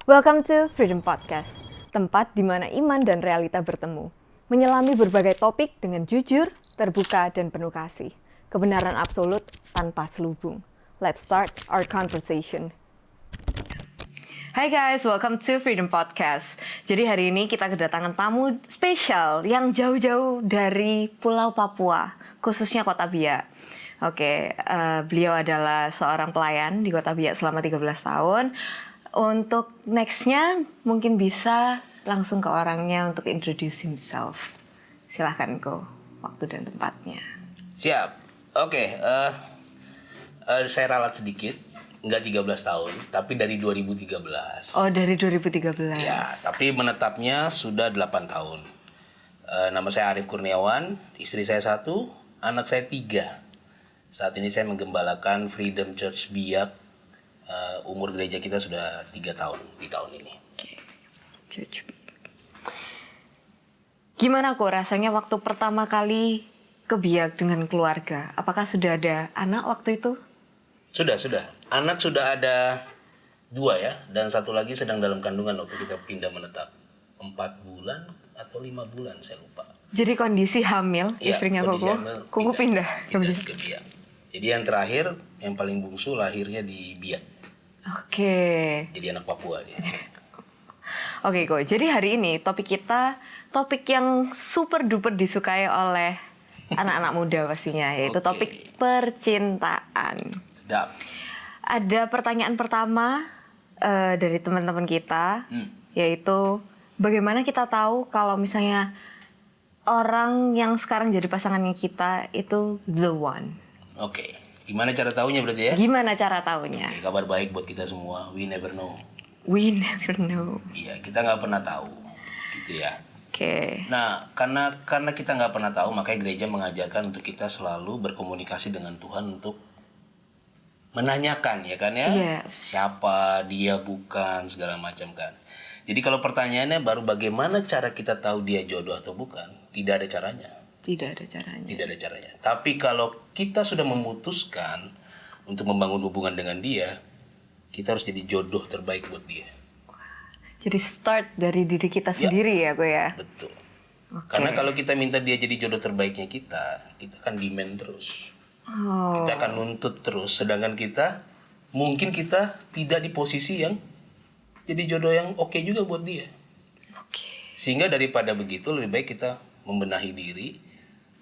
Welcome to Freedom Podcast, tempat di mana iman dan realita bertemu, menyelami berbagai topik dengan jujur, terbuka, dan penuh kasih. Kebenaran absolut tanpa selubung. Let's start our conversation. Hai guys, welcome to Freedom Podcast. Jadi hari ini kita kedatangan tamu spesial yang jauh-jauh dari Pulau Papua, khususnya Kota Biak. Oke, beliau adalah seorang pelayan di Kota Biak selama 13 tahun. Untuk nextnya mungkin bisa langsung ke orangnya untuk introduce himself. Silahkan Ko, waktu dan tempatnya. Siap. Oke, saya ralat sedikit. Enggak 13 tahun, tapi dari 2013. Oh, dari 2013. Ya, tapi menetapnya sudah 8 tahun. Nama saya Arif Kurniawan, istri saya 1, anak saya 3. Saat ini saya menggembalakan Freedom Church Biak. Umur gereja kita sudah 3 tahun di tahun ini. Gimana kok rasanya waktu pertama kali ke Biak dengan keluarga? Apakah sudah ada anak waktu itu? Sudah. Anak sudah ada 2 ya, dan 1 lagi sedang dalam kandungan waktu kita pindah menetap. 4 bulan atau 5 bulan, saya lupa. Jadi kondisi hamil, Ya, istrinya kondisi Koko, hamil, Koko pindah ke Biak. Jadi yang terakhir, yang paling bungsu lahirnya di Biak. Oke. Jadi anak Papua dia. Oke Ko, jadi hari ini topik kita topik yang super duper disukai oleh anak-anak muda pastinya, yaitu Oke. topik percintaan. Sedap. Ada pertanyaan pertama dari teman-teman kita, yaitu bagaimana kita tahu kalau misalnya orang yang sekarang jadi pasangannya kita itu the one. Oke. Gimana cara tahunya berarti ya? Gimana cara tahunya? Oke, kabar baik buat kita semua. We never know. We never know. Iya, kita nggak pernah tahu. Gitu ya. Oke. Nah, karena kita nggak pernah tahu, makanya gereja mengajarkan untuk kita selalu berkomunikasi dengan Tuhan untuk menanyakan, ya kan ya? Yes. Siapa dia, bukan, segala macam kan. Jadi kalau pertanyaannya baru bagaimana cara kita tahu dia jodoh atau bukan, tidak ada caranya. Tidak ada caranya. Tidak ada caranya. Tapi kalau kita sudah memutuskan untuk membangun hubungan dengan dia, kita harus jadi jodoh terbaik buat dia. Jadi start dari diri kita sendiri ya, Ko ya. Betul. Oke. Karena kalau kita minta dia jadi jodoh terbaiknya kita akan demand terus. Oh. Kita akan nuntut terus. Sedangkan mungkin kita tidak di posisi yang jadi jodoh yang oke juga buat dia. Oke. Sehingga daripada begitu lebih baik kita membenahi diri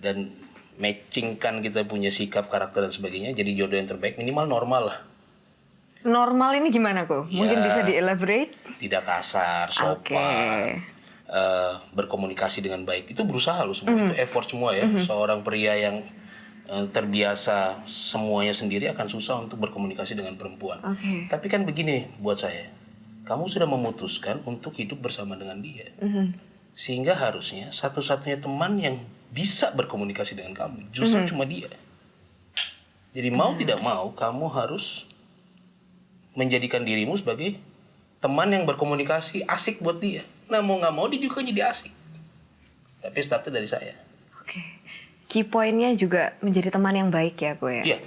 dan matchingkan kita punya sikap, karakter dan sebagainya jadi jodoh yang terbaik, minimal normal lah. Normal ini gimana Ko? Mungkin Ya. bisa di-elaborate? Tidak kasar, sopan, berkomunikasi dengan baik. Itu berusaha loh semua, itu effort semua ya. Seorang pria yang terbiasa semuanya sendiri akan susah untuk berkomunikasi dengan perempuan. Oke. Tapi kan begini buat saya, kamu sudah memutuskan untuk hidup bersama dengan dia. Sehingga harusnya satu-satunya teman yang bisa berkomunikasi dengan kamu justru cuma dia. Jadi mau tidak mau kamu harus menjadikan dirimu sebagai teman yang berkomunikasi asik buat dia. Nah mau nggak mau dia juga jadi asik. Tapi startnya dari saya. Oke. Key point-nya juga menjadi teman yang baik ya Ko ya? Iya.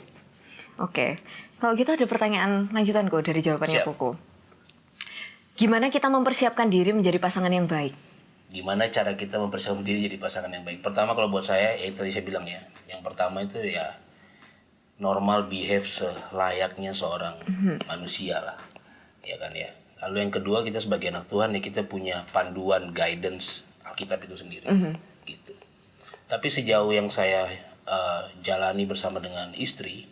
Oke. Kalau gitu ada pertanyaan lanjutan Ko dari jawabannya Siap. Koko. Gimana kita mempersiapkan diri menjadi pasangan yang baik? Gimana cara kita mempersiapkan diri jadi pasangan yang baik? Pertama kalau buat saya, ya tadi saya bilang ya. Yang pertama itu ya normal behave selayaknya seorang manusia lah. Ya kan ya. Lalu yang kedua kita sebagai anak Tuhan ya kita punya panduan guidance Alkitab itu sendiri. Gitu. Tapi sejauh yang saya jalani bersama dengan istri,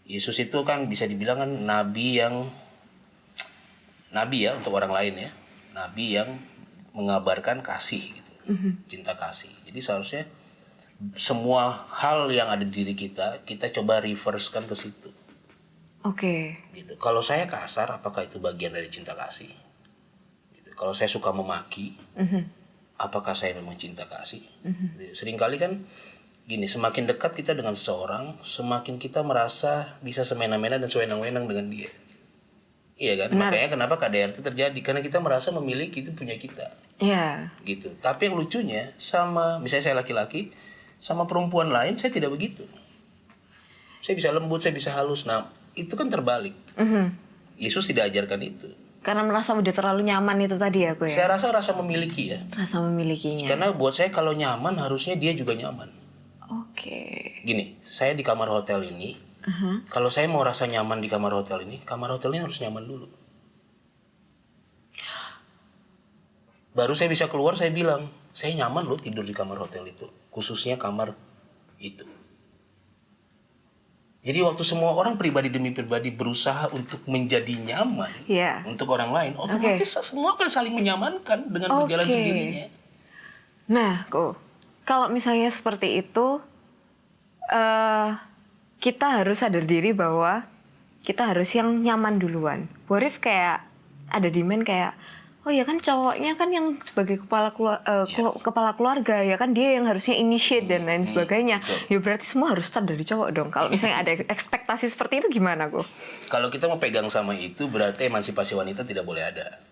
Yesus itu kan bisa dibilang kan nabi ya untuk orang lain ya. Nabi yang mengabarkan kasih gitu. Cinta kasih. Jadi seharusnya semua hal yang ada di diri kita coba reverse-kan ke situ. Oke. Gitu. Kalau saya kasar, apakah itu bagian dari cinta kasih? Gitu. Kalau saya suka memaki, apakah saya memang cinta kasih? Seringkali kan gini, semakin dekat kita dengan seseorang, semakin kita merasa bisa semena-mena dan sewenang-wenang dengan dia. Iya kan? Benar. Makanya kenapa KDRT terjadi? Karena kita merasa memiliki itu punya kita. Iya. Gitu. Tapi yang lucunya misalnya saya laki-laki, sama perempuan lain saya tidak begitu. Saya bisa lembut, saya bisa halus. Nah, itu kan terbalik. Yesus tidak ajarkan itu. Karena merasa udah terlalu nyaman itu tadi ya, Ko ya? Saya rasa memiliki ya. Rasa memilikinya. Karena buat saya kalau nyaman harusnya dia juga nyaman. Oke. Gini, saya di kamar hotel ini, kalau saya mau rasa nyaman di kamar hotel ini harus nyaman dulu. Baru saya bisa keluar, saya bilang, saya nyaman loh tidur di kamar hotel itu. Khususnya kamar itu. Jadi waktu semua orang pribadi demi pribadi berusaha untuk menjadi nyaman untuk orang lain, otomatis semua akan saling menyamankan dengan berjalan sendirinya. Nah, Ko, kalau misalnya seperti itu, kita harus sadar diri bahwa kita harus yang nyaman duluan. What if kayak ada demand kayak, oh ya kan cowoknya kan yang sebagai kepala keluarga ya kan dia yang harusnya initiate dan lain sebagainya. Ya berarti semua harus start dari cowok dong. Kalau misalnya ada ekspektasi seperti itu gimana, Ko? Kalau kita mau pegang sama itu berarti emansipasi wanita tidak boleh ada.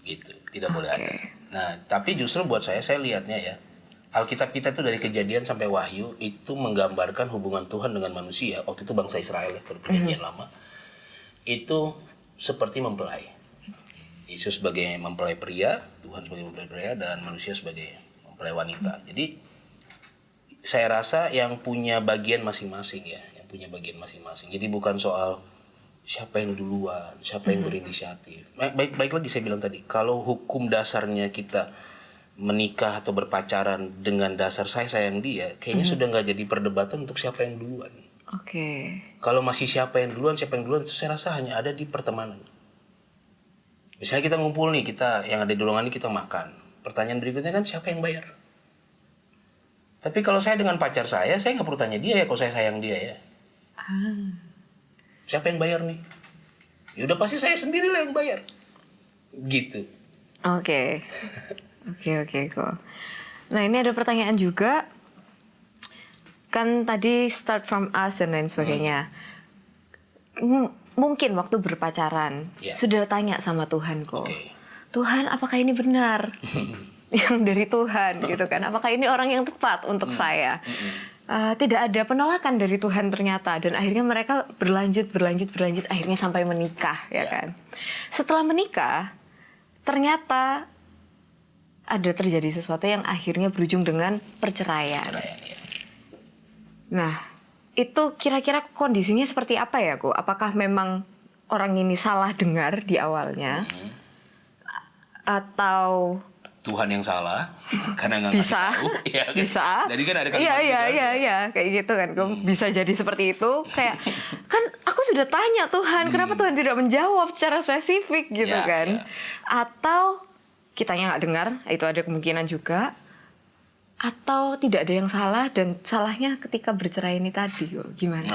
Gitu, tidak boleh ada. Nah, tapi justru buat saya lihatnya ya, Alkitab kita itu dari Kejadian sampai Wahyu itu menggambarkan hubungan Tuhan dengan manusia. Waktu itu bangsa Israel ya, perjanjian lama. Itu seperti mempelai. Yesus sebagai mempelai pria, Tuhan sebagai mempelai pria, dan manusia sebagai mempelai wanita. Jadi saya rasa yang punya bagian masing-masing ya, yang punya bagian masing-masing. Jadi bukan soal siapa yang duluan, siapa yang berinisiatif. Baik lagi saya bilang tadi, kalau hukum dasarnya kita menikah atau berpacaran dengan dasar saya sayang dia, kayaknya sudah nggak jadi perdebatan untuk siapa yang duluan. Kalau masih siapa yang duluan, itu saya rasa hanya ada di pertemanan. Misalnya kita ngumpul nih, kita yang ada di ruangan ini kita makan. Pertanyaan berikutnya kan siapa yang bayar? Tapi kalau saya dengan pacar saya nggak perlu tanya dia ya kalau saya sayang dia ya. Siapa yang bayar nih? Ya udah pasti saya sendiri lah yang bayar. Gitu. Oke, kok. Nah ini ada pertanyaan juga. Kan tadi start from us dan lain sebagainya. Mungkin waktu berpacaran sudah tanya sama Tuhan kok. Tuhan, apakah ini benar? Yang dari Tuhan gitu kan. Apakah ini orang yang tepat untuk saya? Tidak ada penolakan dari Tuhan ternyata, dan akhirnya mereka berlanjut akhirnya sampai menikah ya kan. Setelah menikah ternyata ada terjadi sesuatu yang akhirnya berujung dengan perceraian. Nah, itu kira-kira kondisinya seperti apa ya, Ko? Apakah memang orang ini salah dengar di awalnya? Atau Tuhan yang salah karena nggak ngasih tahu? Ya, kan? Bisa. Jadi kan ada kalimat kayak gitu kan. Bisa jadi seperti itu. Kayak kan aku sudah tanya Tuhan, kenapa Tuhan tidak menjawab secara spesifik gitu kan? Atau kitanya nggak dengar, itu ada kemungkinan juga. Atau tidak ada yang salah dan salahnya ketika bercerai ini tadi, gimana?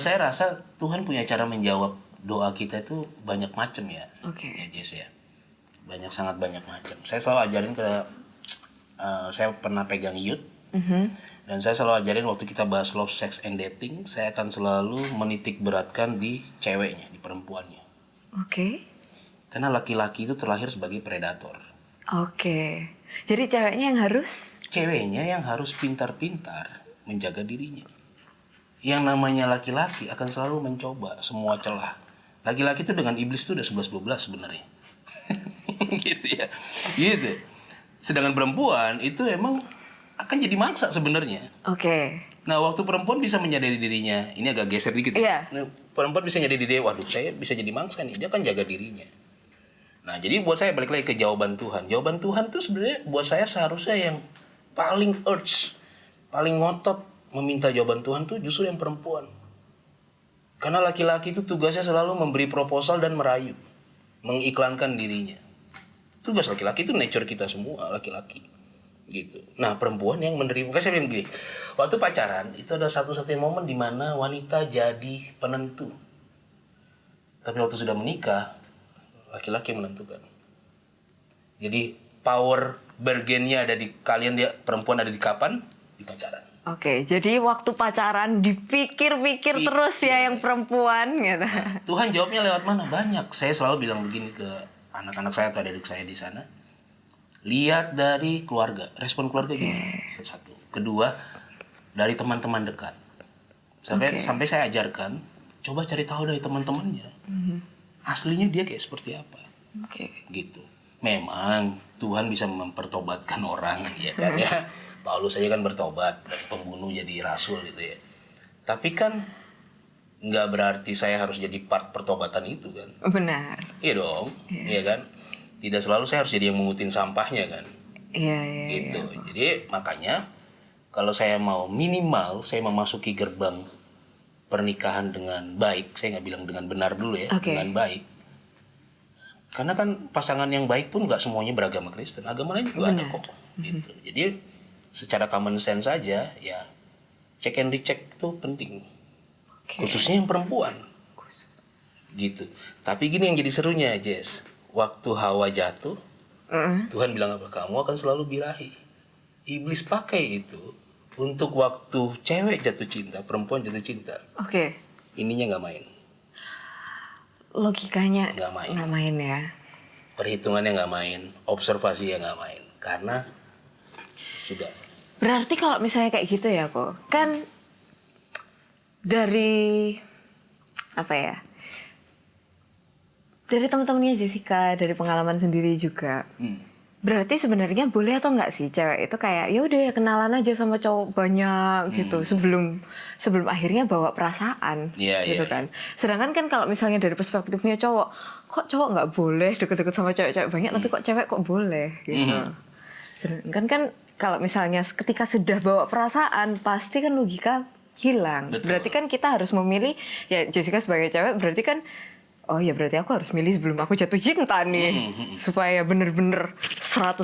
Saya rasa Tuhan punya cara menjawab doa kita itu banyak macam ya. Ya Jess ya. Sangat banyak macam. Saya selalu ajarin saya pernah pegang youth. Dan saya selalu ajarin waktu kita bahas love, sex, and dating, saya akan selalu menitik beratkan di ceweknya, di perempuannya. Karena laki-laki itu terlahir sebagai predator. Jadi ceweknya yang harus pintar-pintar menjaga dirinya. Yang namanya laki-laki akan selalu mencoba semua celah. Laki-laki itu dengan iblis itu udah 11-12 sebenarnya. Gitu ya. Gitu. Sedangkan perempuan itu emang akan jadi mangsa sebenarnya. Nah, waktu perempuan bisa menyadari dirinya, ini agak geser dikit ya. Nah, perempuan bisa menyadari dirinya, waduh saya bisa jadi mangsa nih, dia kan jaga dirinya. Nah, jadi buat saya balik lagi ke jawaban Tuhan. Jawaban Tuhan tuh sebenarnya buat saya seharusnya yang paling urge, paling ngotot meminta jawaban Tuhan tuh justru yang perempuan. Karena laki-laki itu tugasnya selalu memberi proposal dan merayu, mengiklankan dirinya. Tugas laki-laki itu nature kita semua, laki-laki. Gitu. Nah, perempuan yang menerima, saya bilang gini, waktu pacaran itu ada satu-satunya momen di mana wanita jadi penentu. Tapi waktu sudah menikah, laki-laki menentukan. Jadi power bargain-nya ada di kalian, dia perempuan ada di kapan? Di pacaran. Jadi waktu pacaran dipikir-pikir terus ya yang perempuan gitu. Nah, Tuhan jawabnya lewat mana? Banyak. Saya selalu bilang begini ke anak-anak saya atau adik saya di sana. Lihat dari keluarga, respon keluarga gimana? Satu. Kedua, dari teman-teman dekat. Sampai saya ajarkan, coba cari tahu dari teman-temannya. aslinya dia kayak seperti apa. Oke. Gitu. Memang Tuhan bisa mempertobatkan orang, ya kan ya. Paulus saja kan bertobat dari pembunuh jadi rasul gitu ya. Tapi kan nggak berarti saya harus jadi part pertobatan itu kan. Benar. Iya dong, iya kan. Tidak selalu saya harus jadi yang mengutin sampahnya kan. Iya. Gitu. Jadi makanya kalau saya mau minimal saya memasuki gerbang pernikahan dengan baik, saya nggak bilang dengan benar dulu ya, dengan baik. Karena kan pasangan yang baik pun nggak semuanya beragama Kristen, agama lain juga ada kok. Gitu. Jadi secara common sense saja ya check and recheck itu penting, khususnya yang perempuan. Gitu. Tapi gini yang jadi serunya, Jess, waktu Hawa jatuh, Tuhan bilang apa? Kamu akan selalu birahi. Iblis pakai itu untuk waktu cewek jatuh cinta, perempuan jatuh cinta. Ininya nggak main. Logikanya nggak main ya. Perhitungannya nggak main, observasinya nggak main, karena sudah. Berarti kalau misalnya kayak gitu ya kok, kan dari apa ya? Dari teman-temannya Jessica, dari pengalaman sendiri juga. Berarti sebenarnya boleh atau nggak sih cewek itu kayak ya udah ya kenalan aja sama cowok banyak gitu sebelum akhirnya bawa perasaan gitu kan. Sedangkan kan kalau misalnya dari perspektifnya cowok, kok cowok nggak boleh deket-deket sama cewek-cewek banyak, tapi kok cewek kok boleh gitu. Sedangkan kan kalau misalnya ketika sudah bawa perasaan pasti kan logika hilang. Betul. Berarti kan kita harus memilih, ya Jessica sebagai cewek berarti kan oh ya berarti aku harus milih sebelum aku jatuh cinta nih. Supaya bener-bener 100%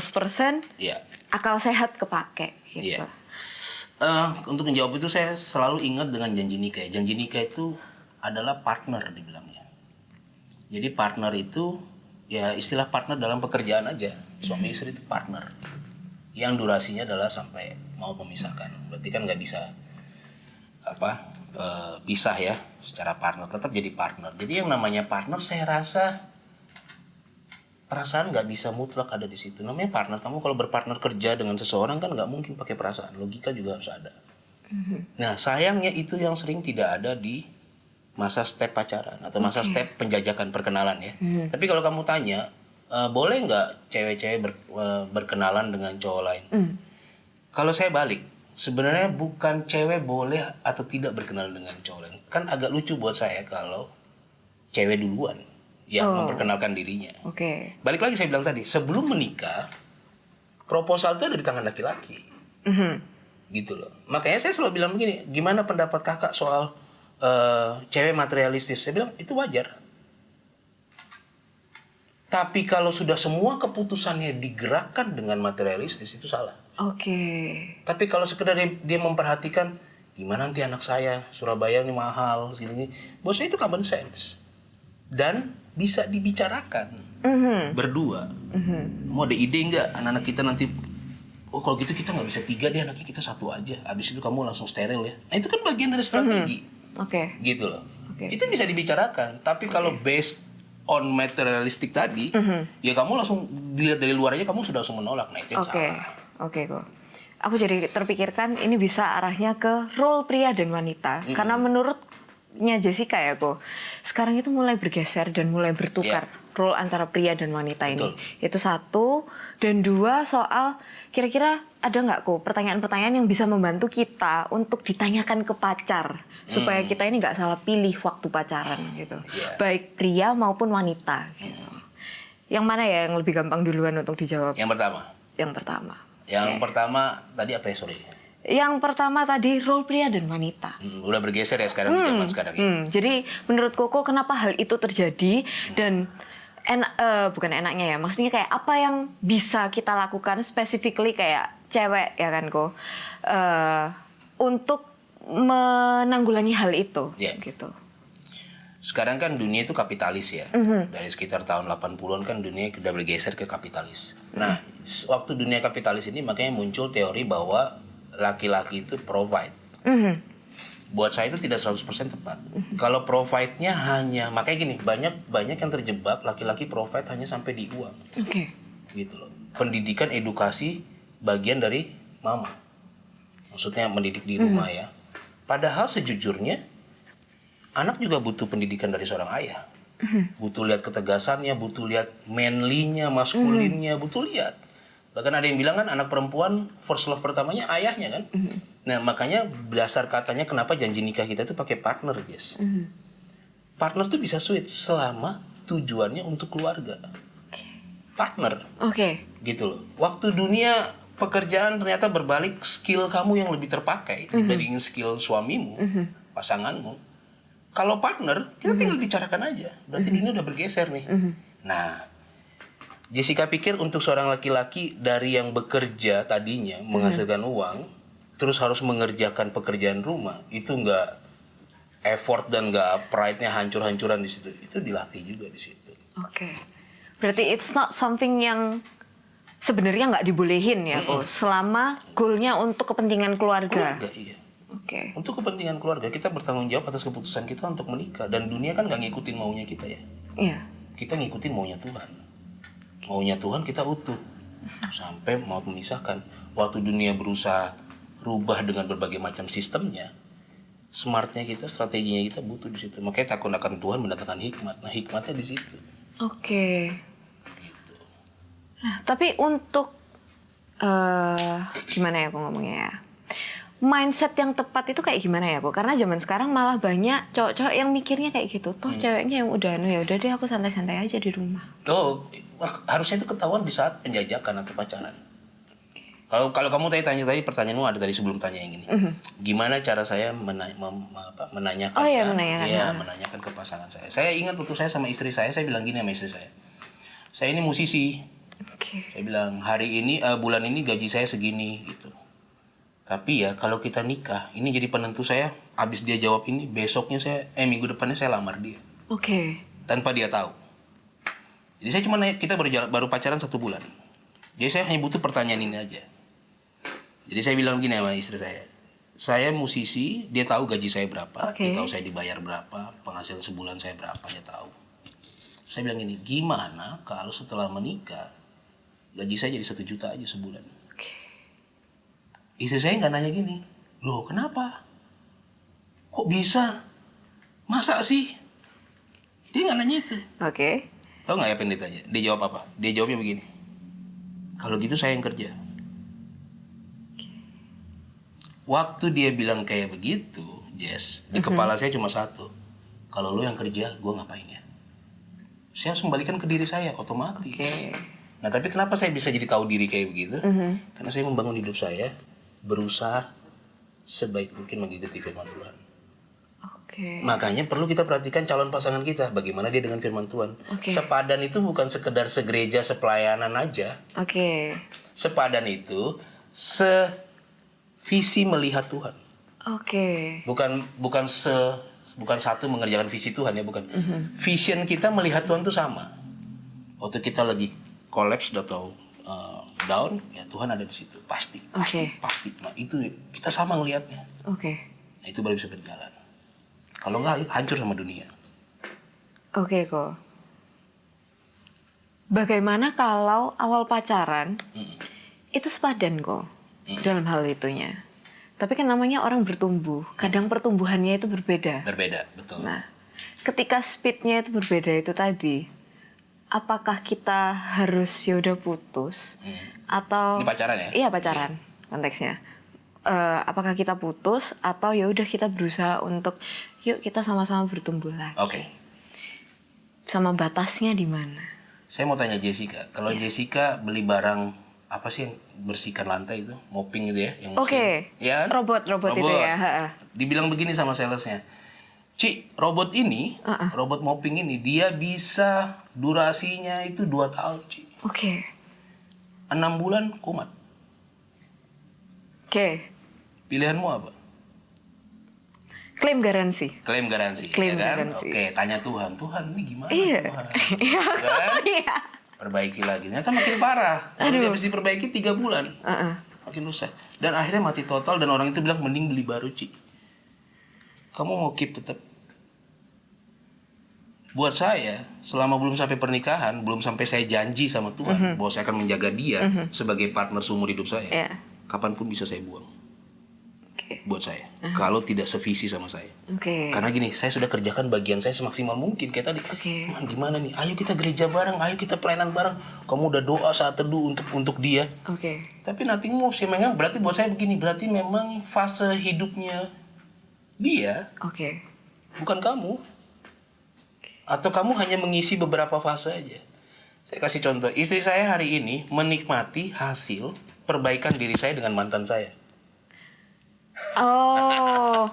akal sehat kepake gitu. Untuk menjawab itu saya selalu ingat dengan janji nikah. Janji nikah itu adalah partner dibilangnya. Jadi partner itu ya istilah partner dalam pekerjaan aja. Suami istri itu partner. Yang durasinya adalah sampai mau memisahkan. Berarti kan nggak bisa pisah ya secara partner, tetap jadi partner. Jadi yang namanya partner saya rasa perasaan nggak bisa mutlak ada di situ. Namanya partner, kamu kalau berpartner kerja dengan seseorang kan nggak mungkin pakai perasaan, logika juga harus ada. Nah sayangnya itu yang sering tidak ada di masa step pacaran atau masa step penjajakan perkenalan ya. Tapi kalau kamu tanya boleh nggak cewek-cewek berkenalan dengan cowok lain? Kalau saya balik, sebenarnya bukan cewek boleh atau tidak berkenalan dengan cowok lain. Kan agak lucu buat saya kalau cewek duluan yang memperkenalkan dirinya. Balik lagi saya bilang tadi, sebelum menikah, proposal itu ada di tangan laki-laki. Gitu loh. Makanya saya selalu bilang begini, gimana pendapat kakak soal cewek materialistis? Saya bilang, itu wajar. Tapi kalau sudah semua keputusannya digerakkan dengan materialistis, itu salah. Tapi kalau sekedar dia memperhatikan gimana nanti anak saya, Surabaya ini mahal segini, buat saya itu common sense dan bisa dibicarakan berdua. Mau ada ide nggak anak-anak kita nanti? Oh kalau gitu kita nggak bisa 3 deh, anaknya kita 1 aja. Abis itu kamu langsung steril ya. Nah itu kan bagian dari strategi. Gitu loh. Itu bisa dibicarakan. Tapi kalau based on materialistik tadi, ya kamu langsung dilihat dari luar aja kamu sudah langsung menolak. Nah itu yang salah. Kok. Aku jadi terpikirkan ini bisa arahnya ke role pria dan wanita. Karena menurutnya Jessica ya kok, sekarang itu mulai bergeser dan mulai bertukar role antara pria dan wanita ini. Itu 1, dan 2 soal kira-kira ada nggak kok pertanyaan-pertanyaan yang bisa membantu kita untuk ditanyakan ke pacar supaya kita ini nggak salah pilih waktu pacaran gitu. Baik pria maupun wanita. Gitu. Yang mana ya yang lebih gampang duluan untuk dijawab? Yang pertama. Yang pertama tadi apa ya, sorry? Yang pertama tadi role pria dan wanita. Udah bergeser ya sekarang di zaman sekarang ya. Jadi menurut Koko kenapa hal itu terjadi dan bukan enaknya ya, maksudnya kayak apa yang bisa kita lakukan specifically kayak cewek ya kan Ko, untuk menanggulangi hal itu gitu. Sekarang kan dunia itu kapitalis ya. Dari sekitar tahun 80-an kan dunia sudah bergeser ke kapitalis. Nah, waktu dunia kapitalis ini makanya muncul teori bahwa laki-laki itu provide. Buat saya itu tidak 100% tepat. Kalau provide-nya hanya, makanya gini, banyak yang terjebak laki-laki provide hanya sampai di uang. Gitu loh. Pendidikan, edukasi bagian dari mama. Maksudnya mendidik di rumah ya. Padahal sejujurnya anak juga butuh pendidikan dari seorang ayah. Butuh lihat ketegasannya, butuh lihat manly-nya, maskulinnya, butuh lihat. Bahkan ada yang bilang kan anak perempuan first love pertamanya ayahnya kan. Nah makanya dasar katanya kenapa janji nikah kita itu pakai partner, Jess. Partner tuh bisa sweet selama tujuannya untuk keluarga. Partner. Gitu loh. Waktu dunia pekerjaan ternyata berbalik, skill kamu yang lebih terpakai dibandingin skill suamimu, pasanganmu. Kalau partner, kita tinggal bicarakan aja. Berarti dunia udah bergeser nih. Nah, Jessica pikir untuk seorang laki-laki dari yang bekerja tadinya, menghasilkan uang, terus harus mengerjakan pekerjaan rumah, itu nggak effort dan nggak pride-nya hancur-hancuran di situ. Itu dilatih juga di situ. Berarti it's not something yang sebenarnya nggak dibolehin ya, selama goalnya untuk kepentingan keluarga. Iya. Untuk kepentingan keluarga, kita bertanggung jawab atas keputusan kita untuk menikah. Dan dunia kan nggak ngikutin maunya kita ya. Kita ngikutin maunya Tuhan. Maunya Tuhan kita utuh. Sampai mau memisahkan. Waktu dunia berusaha rubah dengan berbagai macam sistemnya, smartnya kita, strateginya kita butuh di situ. Makanya takut akan Tuhan mendatangkan hikmat. Nah hikmatnya di situ. Gitu. Nah, tapi untuk gimana ya aku ngomongnya ya? Mindset yang tepat itu kayak gimana ya, kok? Karena zaman sekarang malah banyak cowok-cowok yang mikirnya kayak gitu. Toh ceweknya yang udah ya udah deh aku santai-santai aja di rumah. Harusnya itu ketahuan di saat penjajakan atau pacaran. Kalau kamu tanya tadi pertanyaanmu ada tadi sebelum tanya yang ini. Gimana cara saya menanyakan? Menanyakan ke pasangan saya. Saya ingat waktu saya sama istri saya bilang gini sama istri saya. Saya ini musisi. Saya bilang hari ini bulan ini gaji saya segini gitu. Tapi ya kalau kita nikah, ini jadi penentu saya. Abis dia jawab ini, besoknya minggu depannya saya lamar dia. Tanpa dia tahu. Jadi saya cuma kita baru pacaran 1 bulan. Jadi saya hanya butuh pertanyaan ini aja. Jadi saya bilang gini sama istri saya musisi, dia tahu gaji saya berapa, dia tahu saya dibayar berapa, penghasilan sebulan saya berapa, dia tahu. Saya bilang gini, gimana kalau setelah menikah gaji saya jadi 1 juta aja sebulan? Istri saya nggak nanya gini, loh kenapa? Kok bisa? Masa sih? Dia nggak nanya itu. Tahu nggak apa yang ditanya? Dia jawab apa? Dia jawabnya begini, kalau gitu saya yang kerja. Waktu dia bilang kayak begitu, Jess, di kepala saya cuma satu, kalau lo yang kerja, gue ngapain ya? Saya harus kembalikan ke diri saya, otomatis. Nah tapi kenapa saya bisa jadi tahu diri kayak begitu? Karena saya membangun hidup saya, berusaha sebaik mungkin mengikuti firman Tuhan. Makanya perlu kita perhatikan calon pasangan kita, bagaimana dia dengan firman Tuhan. Sepadan itu bukan sekedar segereja, sepelayanan aja. Sepadan itu sevisi melihat Tuhan. Bukan satu mengerjakan visi Tuhan ya, bukan. Vision kita melihat Tuhan itu sama. Waktu kita lagi collapse atau down, ya Tuhan ada di situ, pasti. Nah itu kita sama ngelihatnya. Nah, itu baru bisa berjalan. Kalau nggak hancur sama dunia. Kok. Bagaimana kalau awal pacaran itu sepadan kok dalam hal itunya. Tapi kan namanya orang bertumbuh, kadang pertumbuhannya itu berbeda. Betul. Nah, ketika speednya itu berbeda itu tadi, apakah kita harus yaudah putus atau ini pacaran ya? Iya pacaran konteksnya. Apakah kita putus atau ya udah kita berusaha untuk yuk kita sama-sama bertumbuh lagi. Sama batasnya di mana? Saya mau tanya Jessica, kalau Jessica beli barang apa sih yang bersihkan lantai itu, mopping gitu ya, yang mesin, ya? Robot itu ya. Dibilang begini sama salesnya, Ci, robot ini, robot mopping ini, dia bisa durasinya itu 2 tahun, Ci. 6 bulan kumat. Pilihanmu apa? Klaim garansi. Ya kan? Tanya Tuhan ini gimana Tuhan? Kan? Perbaiki lagi. Ternyata makin parah. Dia habis diperbaiki 3 bulan. Makin rusak. Dan akhirnya mati total dan orang itu bilang mending beli baru, Ci. Kamu mau keep tetap. Buat saya, selama belum sampai pernikahan, belum sampai saya janji sama Tuhan bahwa saya akan menjaga dia sebagai partner seumur hidup saya. Kapanpun bisa saya buang. buat saya. Kalau tidak sevisi sama saya. Karena gini, saya sudah kerjakan bagian saya semaksimal mungkin kayak tadi. Tuhan gimana nih? Ayo kita gereja bareng, ayo kita pelayanan bareng. Kamu udah doa saat teduh untuk dia. Tapi nothing moves ya, memang berarti buat saya begini, berarti memang fase hidupnya dia. Bukan kamu. Atau kamu hanya mengisi beberapa fase aja. Saya kasih contoh, istri saya hari ini menikmati hasil perbaikan diri saya dengan mantan saya. Oh,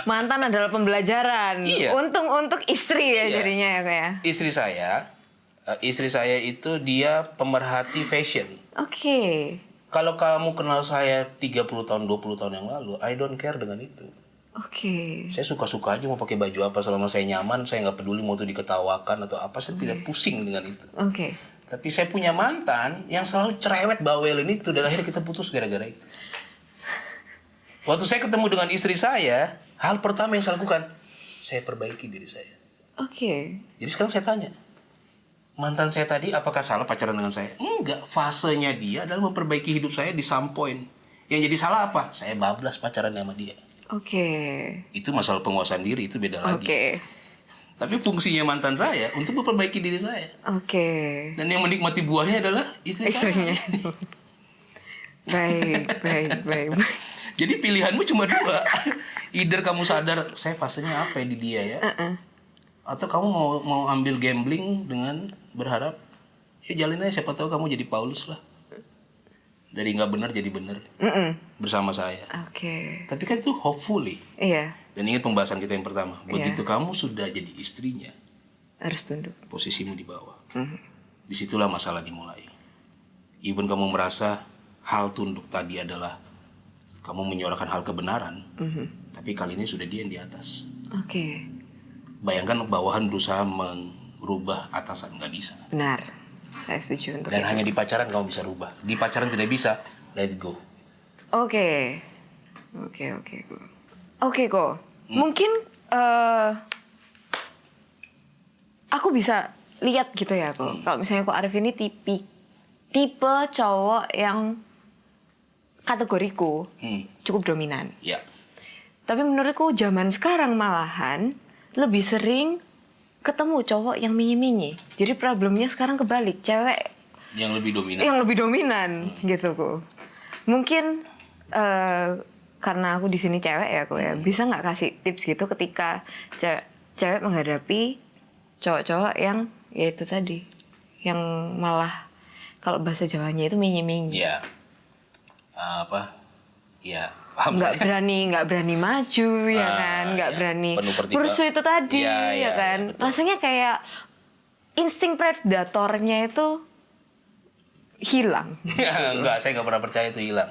mantan adalah pembelajaran. Iya. Untuk istri ya jadinya ya kayak. Istri saya itu dia pemerhati fashion. Kalau kamu kenal saya 30 tahun, 20 tahun yang lalu, I don't care dengan itu. Saya suka-suka aja mau pakai baju apa, selama saya nyaman, saya nggak peduli mau itu diketawakan atau apa, saya tidak pusing dengan itu. Tapi saya punya mantan yang selalu cerewet bawelin itu, dan akhirnya kita putus gara-gara itu. Waktu saya ketemu dengan istri saya, hal pertama yang saya lakukan, saya perbaiki diri saya. Jadi sekarang saya tanya, mantan saya tadi apakah salah pacaran dengan saya? Enggak, fasenya dia adalah memperbaiki hidup saya di some point. Yang jadi salah apa? Saya bablas pacaran sama dia. Itu masalah penguasaan diri, itu beda lagi. Tapi fungsinya mantan saya untuk memperbaiki diri saya. Dan yang menikmati buahnya adalah istri saya. Baik. Jadi pilihanmu cuma dua. Either kamu sadar saya fasenya apa ya di dia ya, atau kamu mau ambil gambling dengan berharap ya jalin aja, siapa tahu kamu jadi Paulus lah. Dari nggak benar jadi benar bersama saya. Tapi kan itu hopefully. Dan ingat pembahasan kita yang pertama. Begitu kamu sudah jadi istrinya, harus tunduk. Posisimu di bawah. Disitulah masalah dimulai. Even kamu merasa hal tunduk tadi adalah kamu menyuarakan hal kebenaran, tapi kali ini sudah dia yang di atas. Bayangkan bawahan berusaha merubah atasan, nggak bisa. Benar. Saya setuju untuk Dan itu. hanya di pacaran kamu bisa rubah. Di pacaran tidak bisa, let it go. Oke, Ko. Mungkin aku bisa lihat gitu ya, Ko. Kalau misalnya Ko Arif ini tipe cowok yang kategoriku cukup dominan. Tapi menurutku zaman sekarang malahan lebih sering ketemu cowok yang minyi-minyi. Jadi problemnya sekarang kebalik, cewek yang lebih dominan. Gitu, Ko. Mungkin karena aku di sini cewek ya, Ko ya. Bisa nggak kasih tips gitu ketika cewek menghadapi cowok-cowok yang ya itu tadi, yang malah kalau bahasa Jawanya itu minyi-minyi. Paham nggak saya. berani maju ya kan, nggak berani pursu itu tadi ya kan. Rasanya kayak insting predatornya itu hilang. Enggak, saya nggak pernah percaya itu hilang.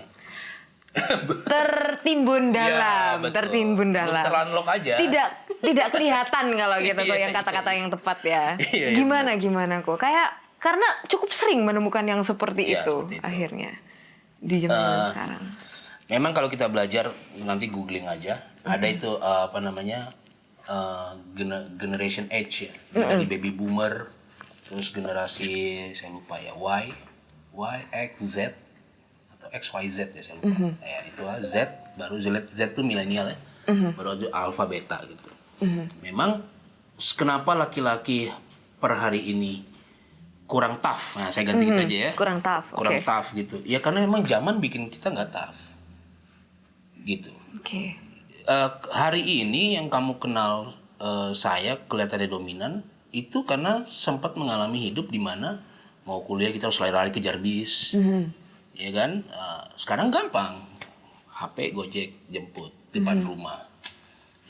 Tertimbun dalam. Terunlock aja. Tidak kelihatan kalau gitu kok yang kata-kata yang tepat ya. Gimana kok? Kayak karena cukup sering menemukan yang seperti itu akhirnya di zaman sekarang. Memang kalau kita belajar, nanti googling aja, ada itu generation H ya, di baby boomer, terus generasi saya lupa ya Y, X, Z atau X, Y, Z ya saya lupa. Ya itu Z, baru Z itu milenial ya, baru itu alpha beta gitu. Memang kenapa laki-laki per hari ini kurang tough? Nah saya ganti gitu aja ya. Kurang tough gitu. Ya karena memang zaman bikin kita nggak tough. Gitu. Hari ini yang kamu kenal saya kelihatannya dominan itu karena sempat mengalami hidup di mana mau kuliah kita harus lari-lari kejar bis, ya kan? Sekarang gampang, HP Gojek jemput depan rumah,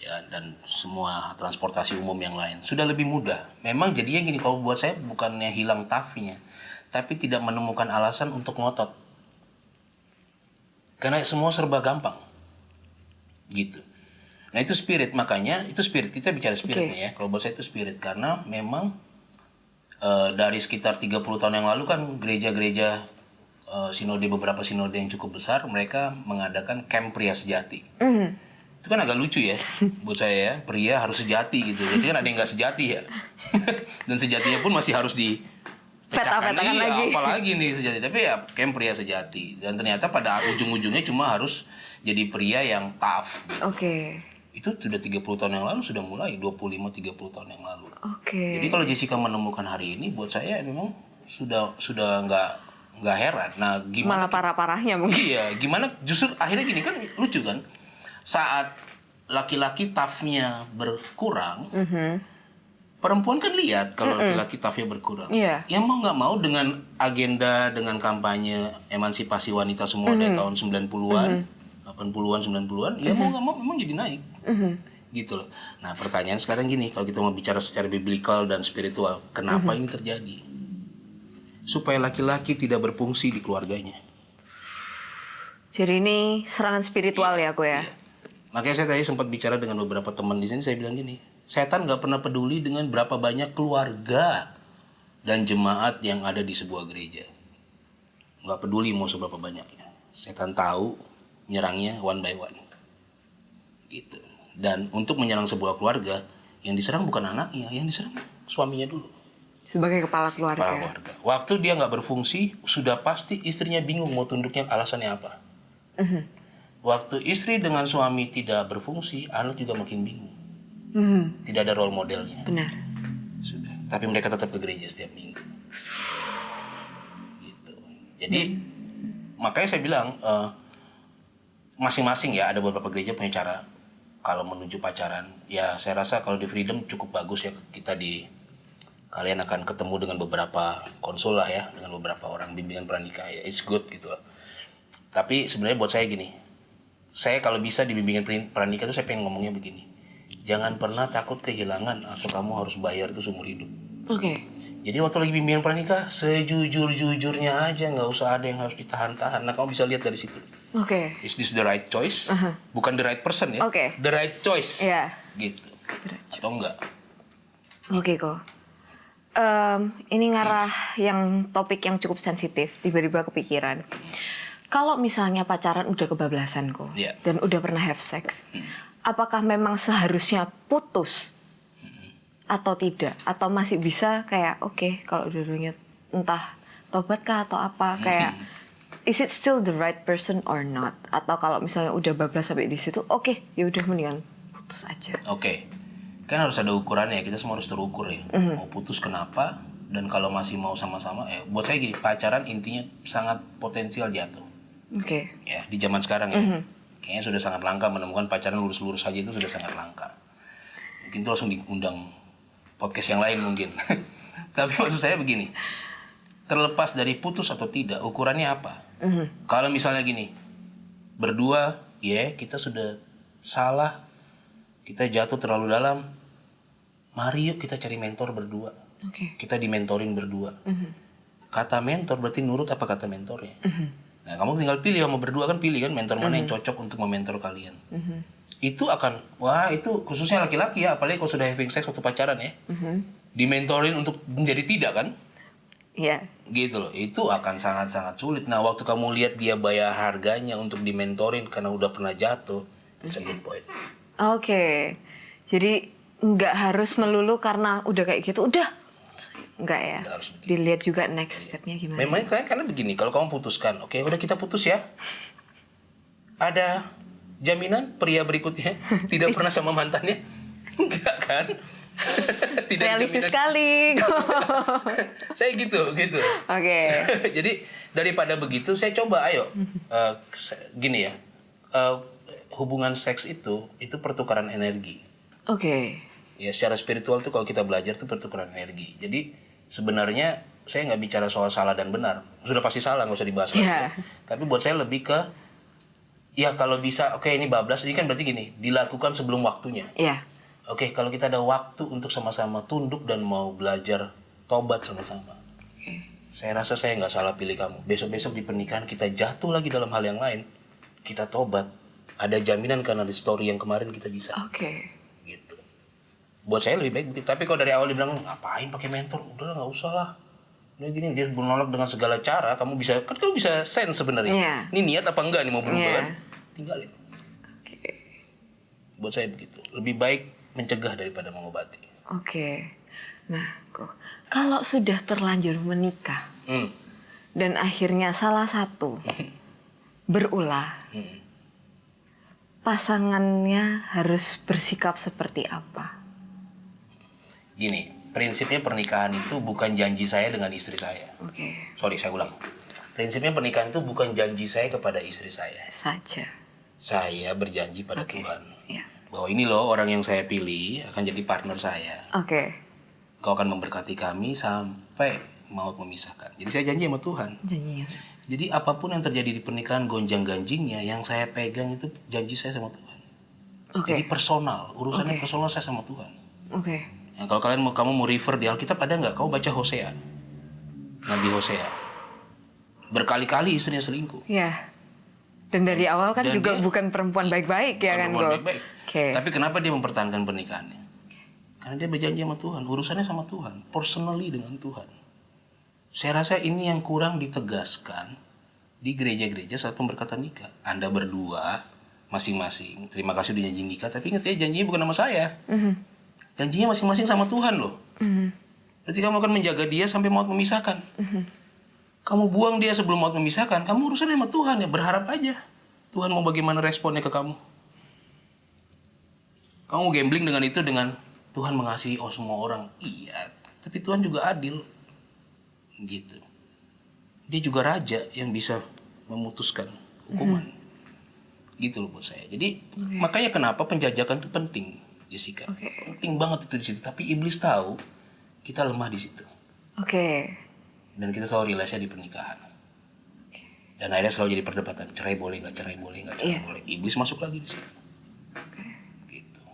ya dan semua transportasi umum yang lain sudah lebih mudah. Memang jadinya gini, kalau buat saya bukannya hilang toughnya, tapi tidak menemukan alasan untuk ngotot, karena semua serba gampang. Gitu. Nah itu spirit, makanya itu spirit, kita bicara spiritnya ya. Kalau buat saya itu spirit karena memang dari sekitar 30 tahun yang lalu kan gereja-gereja sinode, beberapa sinode yang cukup besar, mereka mengadakan camp pria sejati. Itu kan agak lucu ya buat saya ya, pria harus sejati gitu. Berarti kan ada yang nggak sejati ya. Dan sejatinya pun masih harus Peta-petakan iya, lagi. apalagi nih sejati. Tapi ya kayak pria sejati. Dan ternyata pada ujung-ujungnya cuma harus jadi pria yang tough. Gitu. Oke. Itu sudah 30 tahun yang lalu, sudah mulai 25-30 tahun yang lalu. Oke. Jadi kalau Jessica menemukan hari ini, buat saya memang sudah nggak heran. Nah, gimana? Malah parah-parahnya mungkin. Iya, gimana? Justru akhirnya gini kan lucu kan? Saat laki-laki toughnya berkurang, perempuan kan lihat kalau laki-laki toughnya berkurang. Iya. Ya mau nggak mau dengan agenda, dengan kampanye emansipasi wanita semua dari tahun 90-an, 80-an, 90-an, ya mau nggak mau memang jadi naik. Gitu loh. Nah, pertanyaan sekarang gini, kalau kita mau bicara secara biblical dan spiritual, kenapa ini terjadi? Supaya laki-laki tidak berfungsi di keluarganya. Jadi ini serangan spiritual ya aku ya. Iya. Makanya saya tadi sempat bicara dengan beberapa teman di sini, saya bilang gini, setan nggak pernah peduli dengan berapa banyak keluarga dan jemaat yang ada di sebuah gereja. Nggak peduli mau seberapa banyaknya. Setan tahu nyerangnya one by one. Gitu. Dan untuk menyerang sebuah keluarga, yang diserang bukan anaknya, yang diserang suaminya dulu. Sebagai kepala keluarga. Kepala keluarga. Waktu dia nggak berfungsi, sudah pasti istrinya bingung mau tunduknya alasannya apa. Waktu istri dengan suami tidak berfungsi, anak juga makin bingung. Tidak ada role modelnya. Benar. Sudah. Tapi mereka tetap ke gereja setiap minggu. Gitu. Jadi makanya saya bilang masing-masing ya ada beberapa gereja punya cara kalau menuju pacaran. Ya saya rasa kalau di Freedom cukup bagus ya kita kalian akan ketemu dengan beberapa konsul lah ya, dengan beberapa orang bimbingan pranikah ya, it's good gitu loh. Tapi sebenarnya buat saya gini, saya kalau bisa di bimbingan pranikah itu saya pengen ngomongnya begini, jangan pernah takut kehilangan atau kamu harus bayar itu seumur hidup. Oke. Jadi waktu lagi bimbingan pranikah, sejujur-jujurnya aja, nggak usah ada yang harus ditahan-tahan. Nah kamu bisa lihat dari situ. Oke. Is this the right choice? Bukan the right person ya, Oke. the right choice. Iya. Gitu. Atau enggak? Oke kok. Ini ngarah yang topik yang cukup sensitif, tiba-tiba kepikiran. Kalau misalnya pacaran udah kebablasan kok, Iya. dan udah pernah have sex, apakah memang seharusnya putus atau tidak? Atau masih bisa kayak oke, kalau dua-duanya entah tobat kah atau apa, kayak is it still the right person or not? Atau kalau misalnya udah bablas sampai di situ, oke, ya udah mendingan putus aja. Oke. Kan harus ada ukurannya ya, kita semua harus terukur ya. Mau putus kenapa, dan kalau masih mau sama-sama, buat saya gini, pacaran intinya sangat potensial jatuh. Oke. Ya, di zaman sekarang ya. Kayaknya sudah sangat langka menemukan pacaran lurus-lurus aja, itu sudah sangat langka. Mungkin itu langsung diundang podcast yang lain mungkin. Tapi maksud saya begini, terlepas dari putus atau tidak, ukurannya apa? Kalau misalnya gini, berdua, kita sudah salah, kita jatuh terlalu dalam, mari yuk kita cari mentor berdua. Kita dimentorin berdua. Kata mentor berarti nurut apa kata mentornya. Nah kamu tinggal pilih, sama berdua kan pilih kan mentor mana yang cocok untuk mementor kalian. Itu akan, itu khususnya laki-laki ya, apalagi kalau sudah having sex waktu pacaran ya, dimentorin untuk menjadi tidak kan. Iya. Gitu loh, itu akan sangat-sangat sulit. Nah waktu kamu lihat dia bayar harganya untuk dimentorin karena udah pernah jatuh, it's a good point. Oke. Jadi nggak harus melulu karena udah kayak gitu, udah. Nggak ya? Nggak harus begitu. Dilihat juga next step-nya gimana. Memang karena begini, kalau kamu putuskan, oke, udah kita putus ya. Ada jaminan pria berikutnya tidak pernah sama mantannya? Enggak kan? Tidak realistis jaminan. sekali. Saya gitu. Oke. Jadi daripada begitu, saya coba ayo gini ya. Hubungan seks itu pertukaran energi. Oke. Ya secara spiritual tuh kalau kita belajar tuh pertukaran energi. Jadi sebenarnya saya nggak bicara soal salah dan benar. Sudah pasti salah, nggak usah dibahas lagi. Yeah. Tapi buat saya lebih ke, ya kalau bisa, oke, ini bablas, ini kan berarti gini, dilakukan sebelum waktunya. Iya. Oke, kalau kita ada waktu untuk sama-sama tunduk dan mau belajar tobat sama-sama. Saya rasa saya nggak salah pilih kamu. Besok-besok di pernikahan kita jatuh lagi dalam hal yang lain, kita tobat. Ada jaminan karena di story yang kemarin kita bisa. Oke. Gitu. Buat saya lebih baik begitu. Tapi kalau dari awal dibilang ngapain pakai mentor, udahlah nggak usah lah. Dia gini, dia menolak dengan segala cara. Kamu bisa sense sebenarnya. Yeah. Ini niat apa enggak nih mau berubah Yeah. kan? Tinggalin. Buat saya begitu. Lebih baik mencegah daripada mengobati. Oke. Nah, Kok kalau sudah terlanjur menikah dan akhirnya salah satu berulah, pasangannya harus bersikap seperti apa? Gini, prinsipnya pernikahan itu bukan janji saya dengan istri saya. Oke. Sorry, saya ulang. Prinsipnya pernikahan itu bukan janji saya kepada istri saya. Saja. Saya berjanji pada Oke. Tuhan. Ya. Bahwa ini loh orang yang saya pilih akan jadi partner saya. Oke. Kau akan memberkati kami sampai maut memisahkan. Jadi saya janji sama Tuhan. Janjinya. Jadi apapun yang terjadi di pernikahan gonjang-ganjingnya yang saya pegang itu janji saya sama Tuhan. Oke. Jadi personal, urusannya Oke. personal saya sama Tuhan. Oke. Ya, kalau kamu mau refer di Alkitab ada nggak? Kau baca Hosea, Nabi Hosea. Berkali-kali istrinya selingkuh. Ya. Dan dari awal kan Dan juga dia- bukan perempuan baik-baik ya kan, Perempuan Go? baik-baik. Oke. Tapi kenapa dia mempertahankan pernikahannya? Karena dia berjanji sama Tuhan, urusannya sama Tuhan, personally dengan Tuhan. Saya rasa ini yang kurang ditegaskan di gereja-gereja saat pemberkatan nikah. Anda berdua masing-masing, terima kasih udah janji nikah, tapi ingat ya janjinya bukan sama saya. Janjinya masing-masing sama Tuhan loh. Berarti kamu akan menjaga dia sampai maut memisahkan. Kamu buang dia sebelum maut memisahkan, kamu urusannya sama Tuhan ya, berharap aja. Tuhan mau bagaimana responnya ke kamu. Kamu gambling dengan itu dengan Tuhan mengasihi semua orang. Iya, tapi Tuhan juga adil. Gitu. Dia juga raja yang bisa memutuskan hukuman. Gitu loh buat saya. Jadi makanya kenapa penjajakan itu penting, Jessica. Penting banget itu di situ. Tapi iblis tahu kita lemah di situ. Oke. Dan kita selalu relasi di pernikahan. Dan akhirnya selalu jadi perdebatan. Cerai boleh nggak? Cerai boleh nggak? Cerai boleh. Iblis masuk lagi di situ. Gitu.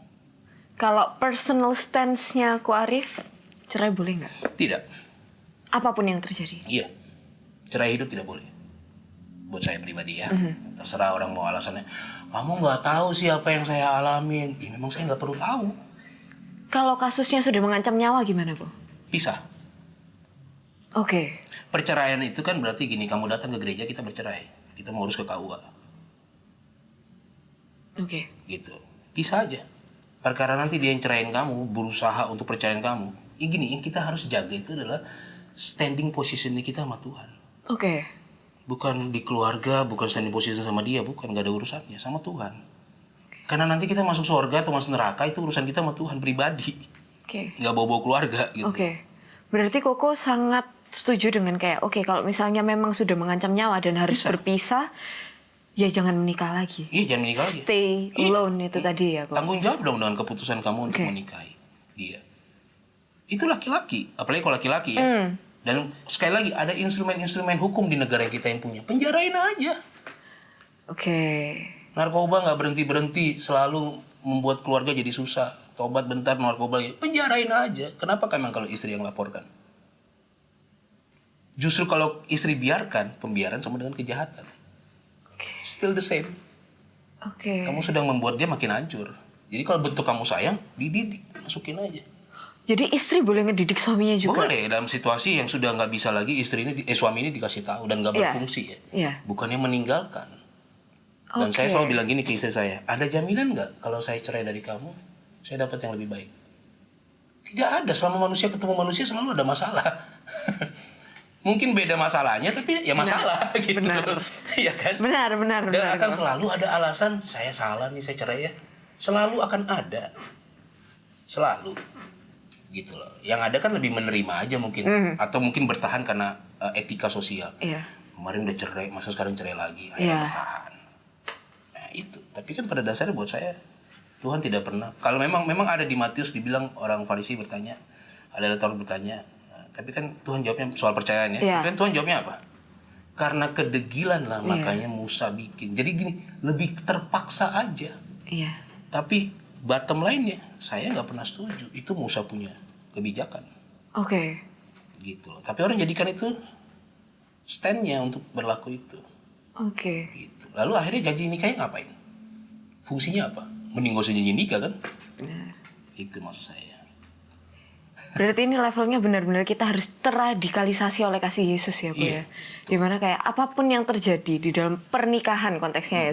Kalau personal stance-nya Ko Arif, cerai boleh nggak? Tidak. Apapun yang terjadi. Iya. Cerai hidup tidak boleh. Buat saya pribadi ya. Terserah orang mau alasannya. Kamu nggak tahu sih apa yang saya alamin. Ya, memang saya nggak perlu tahu. Kalau kasusnya sudah mengancam nyawa gimana, Bu? Pisah. Oke. Perceraian itu kan berarti gini. Kamu datang ke gereja kita bercerai. Kita mau urus ke KUA. Oke. Gitu. Pisah aja. Perkara nanti dia yang cerain kamu. Berusaha untuk perceraian kamu. Ya gini. Yang kita harus jaga itu adalah standing position kita sama Tuhan. Oke. Bukan di keluarga, bukan standing position sama dia, bukan, gak ada urusannya, sama Tuhan. Karena nanti kita masuk surga atau masuk neraka itu urusan kita sama Tuhan pribadi. Oke. Gak bawa-bawa keluarga gitu. Oke. Berarti Koko sangat setuju dengan kayak, oke, kalau misalnya memang sudah mengancam nyawa dan harus Bisa. berpisah, ya jangan menikah lagi. Iya, jangan menikah lagi. Stay alone itu tadi ya, Kok. Tanggung jawab dong dengan keputusan kamu untuk Oke. menikahi dia. Itu laki-laki, apalagi kalau laki-laki ya. Dan sekali lagi ada instrumen-instrumen hukum di negara kita yang punya. Penjarain aja. Oke. Narkoba nggak berhenti-berhenti, selalu membuat keluarga jadi susah. Tobat bentar narkoba, penjarain aja. Kenapa emang kalau istri yang laporkan? Justru kalau istri biarkan, pembiaran sama dengan kejahatan. Still the same. Oke. Kamu sedang membuat dia makin hancur. Jadi kalau bentuk kamu sayang, dididik, masukin aja. Jadi istri boleh ngedidik suaminya juga? Boleh, dalam situasi yang sudah nggak bisa lagi suami ini dikasih tahu dan nggak Iya. berfungsi ya. Iya. Bukannya meninggalkan. Dan Oke. saya selalu bilang gini ke istri saya, ada jaminan nggak kalau saya cerai dari kamu, saya dapat yang lebih baik? Tidak ada, selama manusia ketemu manusia selalu ada masalah. Mungkin beda masalahnya, tapi ya masalah gitu. benar. Iya kan? Benar. Dan akan Kok. selalu ada alasan, saya salah nih, saya cerai ya. Selalu akan ada. Selalu. Gitu loh. Yang ada kan lebih menerima aja mungkin. Atau mungkin bertahan karena etika sosial. Iya. Kemarin udah cerai, masa sekarang cerai lagi? Ayo Iya. bertahan. Nah itu. Tapi kan pada dasarnya buat saya, Tuhan tidak pernah. Kalau memang ada di Matius dibilang orang Farisi bertanya, ada letter bertanya. Tapi kan Tuhan jawabnya soal percayaan ya. Iya. Tapi kan Tuhan jawabnya apa? Karena kedegilan lah makanya Musa bikin. Jadi gini, lebih terpaksa aja. Iya. Tapi bottom line-nya, saya nggak pernah setuju. Itu Musa punya kebijakan. Oke. Gitu loh. Tapi orang jadikan itu stand-nya untuk berlaku itu. Oke. Gitu. Lalu akhirnya janji nikahnya ngapain? Fungsinya apa? Mending gak usah janji nikah kan? Benar. Itu maksud saya. Berarti ini levelnya benar-benar kita harus terradikalisasi oleh kasih Yesus ya, Bu ya. Dimana kayak apapun yang terjadi di dalam pernikahan konteksnya ya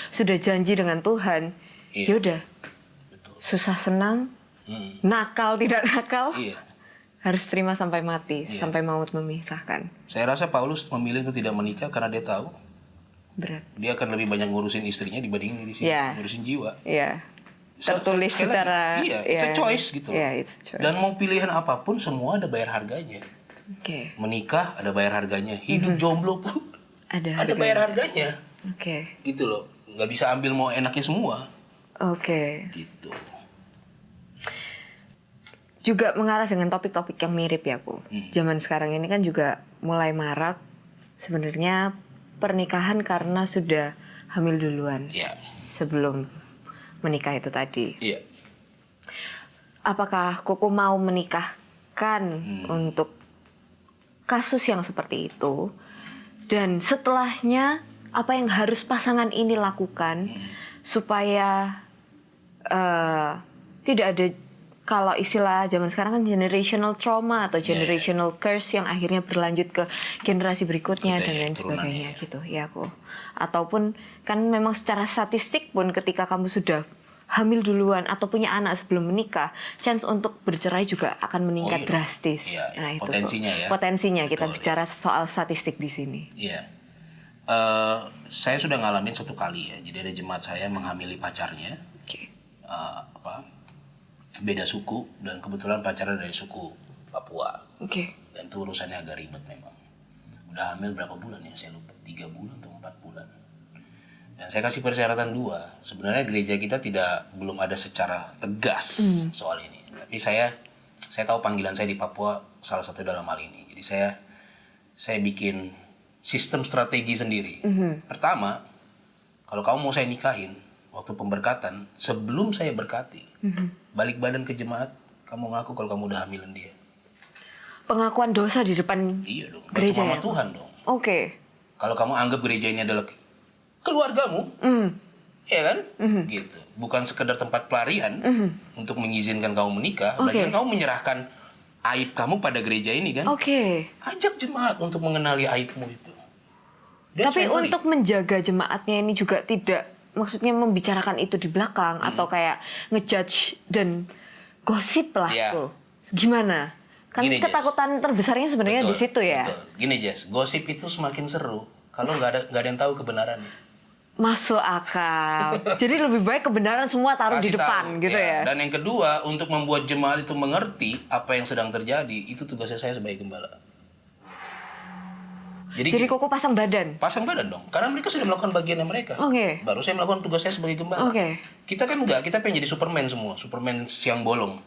sudah janji dengan Tuhan. Iya. Yaudah. Betul. Susah senang, nakal tidak nakal, Iya. Harus terima sampai mati, Iya. sampai maut memisahkan. Saya rasa Paulus memilih untuk tidak menikah karena dia tahu Berat. dia akan lebih banyak ngurusin istrinya dibandingin di sini, Iya. ngurusin jiwa. Iya. So, Tertulis sekali secara lagi, iya, it's a choice gitu loh. Iya, it's a choice. Dan mau pilihan apapun semua ada bayar harganya. Oke. Menikah ada bayar harganya, hidup jomblo pun Ada ada bayar harganya. Oke. Gitu loh. Nggak bisa ambil mau enaknya semua. Oke. Gitu. Juga mengarah dengan topik-topik yang mirip ya, Bu. Zaman sekarang ini kan juga mulai marak sebenarnya pernikahan karena sudah hamil duluan. Iya. Sebelum menikah itu tadi. Iya. Apakah Koko mau menikahkan untuk kasus yang seperti itu? Dan setelahnya apa yang harus pasangan ini lakukan supaya tidak ada, kalau istilah zaman sekarang kan generational trauma atau generational curse yang akhirnya berlanjut ke generasi berikutnya dan lain sebagainya gitu ya aku. Ataupun kan memang secara statistik pun ketika kamu sudah hamil duluan atau punya anak sebelum menikah, chance untuk bercerai juga akan meningkat drastis. Iya, Nah, itu potensinya ya. Potensinya kita Betul, bicara soal statistik di sini. Iya. Saya sudah ngalamin 1 kali ya. Jadi ada jemaat saya menghamili pacarnya. Oke. Beda suku dan kebetulan pacarnya dari suku Papua. Oke. Dan itu urusannya agak ribet memang. Udah hamil berapa bulan ya? Saya lupa, 3 bulan atau 4 bulan. Dan saya kasih persyaratan 2. Sebenarnya gereja kita belum ada secara tegas soal ini. Tapi saya tahu panggilan saya di Papua salah satu dalam hal ini. Jadi saya bikin sistem strategi sendiri. Pertama, kalau kamu mau saya nikahin, waktu pemberkatan, sebelum saya berkati, balik badan ke jemaat, kamu ngaku kalau kamu udah hamilin dia. Pengakuan dosa di depan Iya dong, gak gereja cuma sama ya? Tuhan dong. Oke. Kalau kamu anggap gereja ini adalah keluargamu, ya kan? Gitu. Bukan sekedar tempat pelarian untuk mengizinkan kamu menikah, berarti kan kamu menyerahkan aib kamu pada gereja ini kan? Oke. Ajak jemaat untuk mengenali aibmu itu. That's Tapi family. untuk menjaga jemaatnya ini juga tidak, maksudnya membicarakan itu di belakang atau kayak ngejudge dan gosip lah Iya. tuh. Gimana? Kan Gini, Jess. ketakutan terbesarnya sebenarnya di situ ya. Betul. Gini Jess, gosip itu semakin seru kalau nggak ada yang tahu kebenarannya. Masuk akal. Jadi lebih baik kebenaran semua taruh di Kasih depan tahu, gitu ya. Dan yang kedua, untuk membuat jemaat itu mengerti apa yang sedang terjadi, itu tugasnya saya sebagai gembala. Jadi Jadi Koko pasang badan. pasang badan dong, karena mereka sudah melakukan bagiannya mereka. Oke. Baru saya melakukan tugas saya sebagai gembala. Oke. Kita kan enggak, kita pengen jadi Superman semua, Superman siang bolong.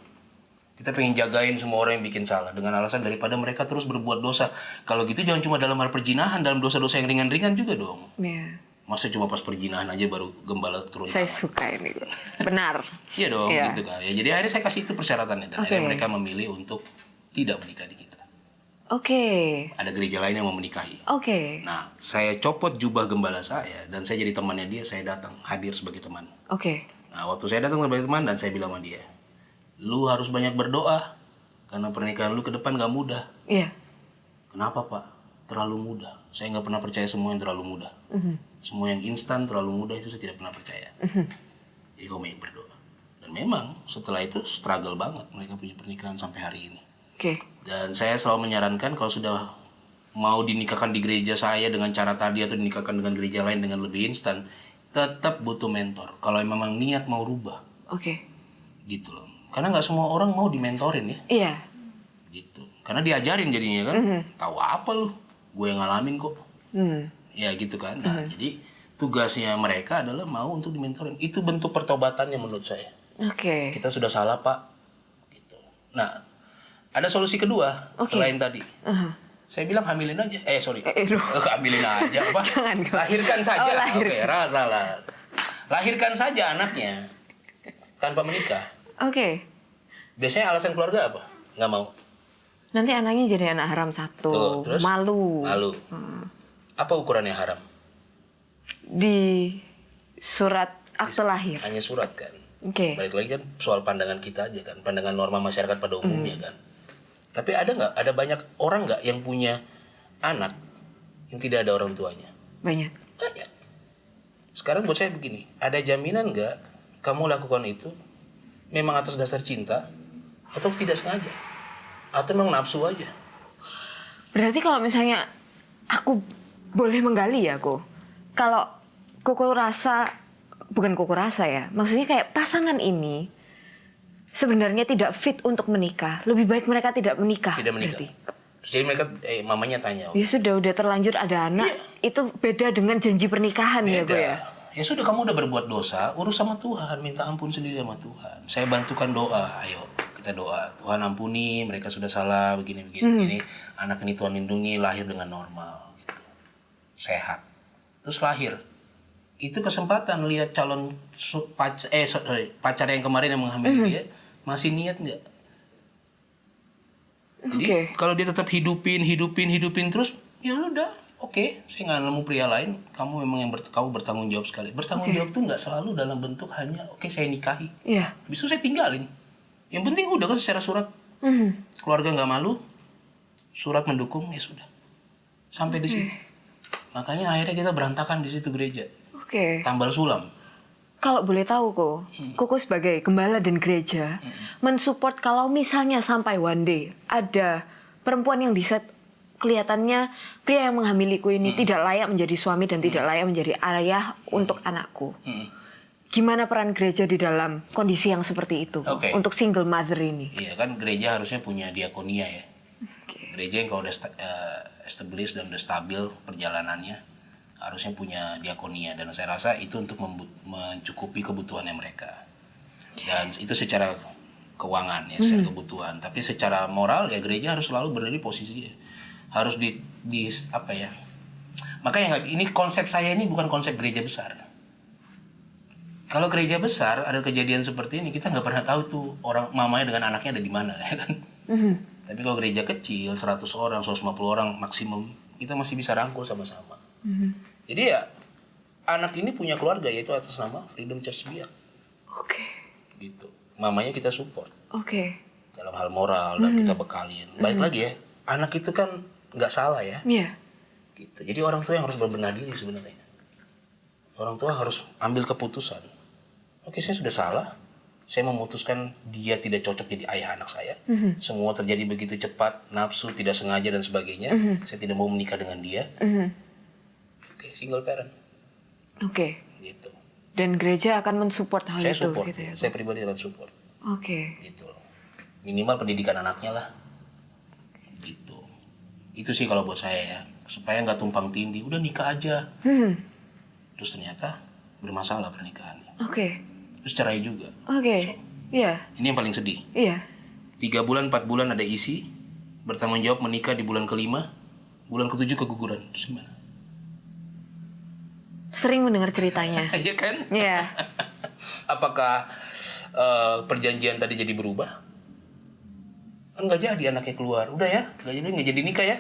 Kita pengen jagain semua orang yang bikin salah dengan alasan daripada mereka terus berbuat dosa. Kalau gitu jangan cuma dalam hal perjinahan, dalam dosa-dosa yang ringan-ringan juga dong. Iya. Masa cuma pas perjinahan aja baru gembala turun Saya tangan? suka ini. Benar. Iya dong, Iya. gitu kan. Ya, jadi akhirnya saya kasih itu persyaratannya dan akhirnya mereka memilih untuk tidak menikah di kita. Oke. Ada gereja lain yang mau menikahi. Oke. Nah, saya copot jubah gembala saya dan saya jadi temannya dia, saya datang hadir sebagai teman. Oke. Nah, waktu saya datang sebagai teman dan saya bilang sama dia, lu harus banyak berdoa karena pernikahan lu ke depan gak mudah. Iya. Kenapa Pak? Terlalu mudah. Saya nggak pernah percaya semua yang terlalu mudah. Semua yang instan terlalu mudah itu saya tidak pernah percaya. Jadi kamu banyak berdoa. Dan memang setelah itu struggle banget mereka punya pernikahan sampai hari ini. Oke. Dan saya selalu menyarankan kalau sudah mau dinikahkan di gereja saya dengan cara tadi atau dinikahkan dengan gereja lain dengan lebih instan, tetap butuh mentor. Kalau memang niat mau rubah, Oke. gitu loh. Karena nggak semua orang mau dimentorin ya, Iya. gitu. Karena diajarin jadinya kan, tahu apa lu? Gue yang ngalamin kok. Ya gitu kan. Nah, jadi tugasnya mereka adalah mau untuk dimentorin. Itu bentuk pertobatannya menurut saya. Oke. Kita sudah salah Pak. Gitu. Nah, ada solusi kedua selain tadi. Saya bilang hamilin aja. Sorry. Hamilin aja apa? Jangan, kok. Lahirkan saja. Oh, lahirkan. Oke, lahirkan saja anaknya tanpa menikah. Oke. Biasanya alasan keluarga apa? Nggak mau. Nanti anaknya jadi anak haram satu. Tuh, terus? Malu. Malu. Apa ukurannya haram? Di surat akte lahir. Hanya surat kan. Oke. Balik lagi kan soal pandangan kita aja kan, pandangan norma masyarakat pada umumnya kan. Tapi ada banyak orang nggak yang punya anak yang tidak ada orang tuanya? Banyak. Banyak. Sekarang buat saya begini, ada jaminan nggak kamu lakukan itu memang atas dasar cinta atau tidak sengaja? Atau memang nafsu aja? Berarti kalau misalnya aku boleh menggali ya, Ko. Kalau Koko rasa, bukan Koko rasa ya, maksudnya kayak pasangan ini sebenarnya tidak fit untuk menikah. Lebih baik mereka tidak menikah. Tidak menikah. Berarti. Jadi mereka, mamanya tanya. Ya sudah terlanjur ada anak, itu beda dengan janji pernikahan ya, Ko ya? Ya sudah, kamu udah berbuat dosa, urus sama Tuhan, minta ampun sendiri sama Tuhan. Saya bantukan doa, ayo kita doa. Tuhan ampuni, mereka sudah salah, begini. Anak ini Tuhan lindungi, lahir dengan normal, gitu. Sehat. Terus lahir. Itu kesempatan lihat calon pacar yang kemarin yang menghamili dia, masih niat nggak? Jadi kalau dia tetap hidupin terus, ya udah, oke, saya nggak nemu pria lain. Kamu memang kamu bertanggung jawab sekali. Bertanggung jawab tuh nggak selalu dalam bentuk hanya saya nikahi. Iya. Habis itu saya tinggalin. Yang penting udah kan secara surat, keluarga nggak malu, surat mendukung, ya sudah. Sampai di situ. Makanya akhirnya kita berantakan di situ gereja. Tambal sulam. Kalau boleh tahu Koko sebagai gembala dan gereja mensupport kalau misalnya sampai one day ada perempuan yang bisa kelihatannya pria yang menghamiliku ini tidak layak menjadi suami dan tidak layak menjadi ayah untuk anakku. Gimana peran gereja di dalam kondisi yang seperti itu untuk single mother ini? Iya kan, gereja harusnya punya diakonia ya. Gereja yang kalau udah established dan udah stabil perjalanannya harusnya punya diakonia, dan saya rasa itu untuk mencukupi kebutuhannya mereka. Dan itu secara keuangan ya, secara kebutuhan. Tapi secara moral ya gereja harus selalu berada di posisi harus di apa ya? Makanya ini konsep saya ini bukan konsep gereja besar. Kalau gereja besar ada kejadian seperti ini, kita nggak pernah tahu tuh orang mamanya dengan anaknya ada di mana, ya kan? Tapi kalau gereja kecil 100 orang, 150 orang maksimum, kita masih bisa rangkul sama-sama. Jadi ya anak ini punya keluarga yaitu atas nama Freedom Church Biak. Gitu. Mamanya kita support. Dalam hal moral dan kita bekalin. Balik lagi ya, anak itu kan nggak salah ya. Gitu. Jadi orang tua yang harus berbenah diri sebenarnya. Orang tua harus ambil keputusan. Oke, saya sudah salah. Saya memutuskan dia tidak cocok jadi ayah anak saya. Semua terjadi begitu cepat, nafsu, tidak sengaja dan sebagainya. Saya tidak mau menikah dengan dia. Single parent. Gitu. Dan gereja akan mensupport hal saya itu. Support, gitu ya? Saya pribadi akan support. Gitu. Minimal pendidikan anaknya lah. Gitu. Itu sih kalau buat saya ya. Supaya nggak tumpang tindih. Udah nikah aja. Terus ternyata bermasalah pernikahannya. Terus cerai juga. Ini yang paling sedih. 3 bulan, 4 bulan ada isi. Bertanggung jawab menikah di bulan ke-5. Bulan ke-7 keguguran. Terus gimana? Sering mendengar ceritanya. Iya kan? Iya. Apakah perjanjian tadi jadi berubah? Kan nggak jadi anaknya keluar. Udah ya, nggak jadi nikah ya.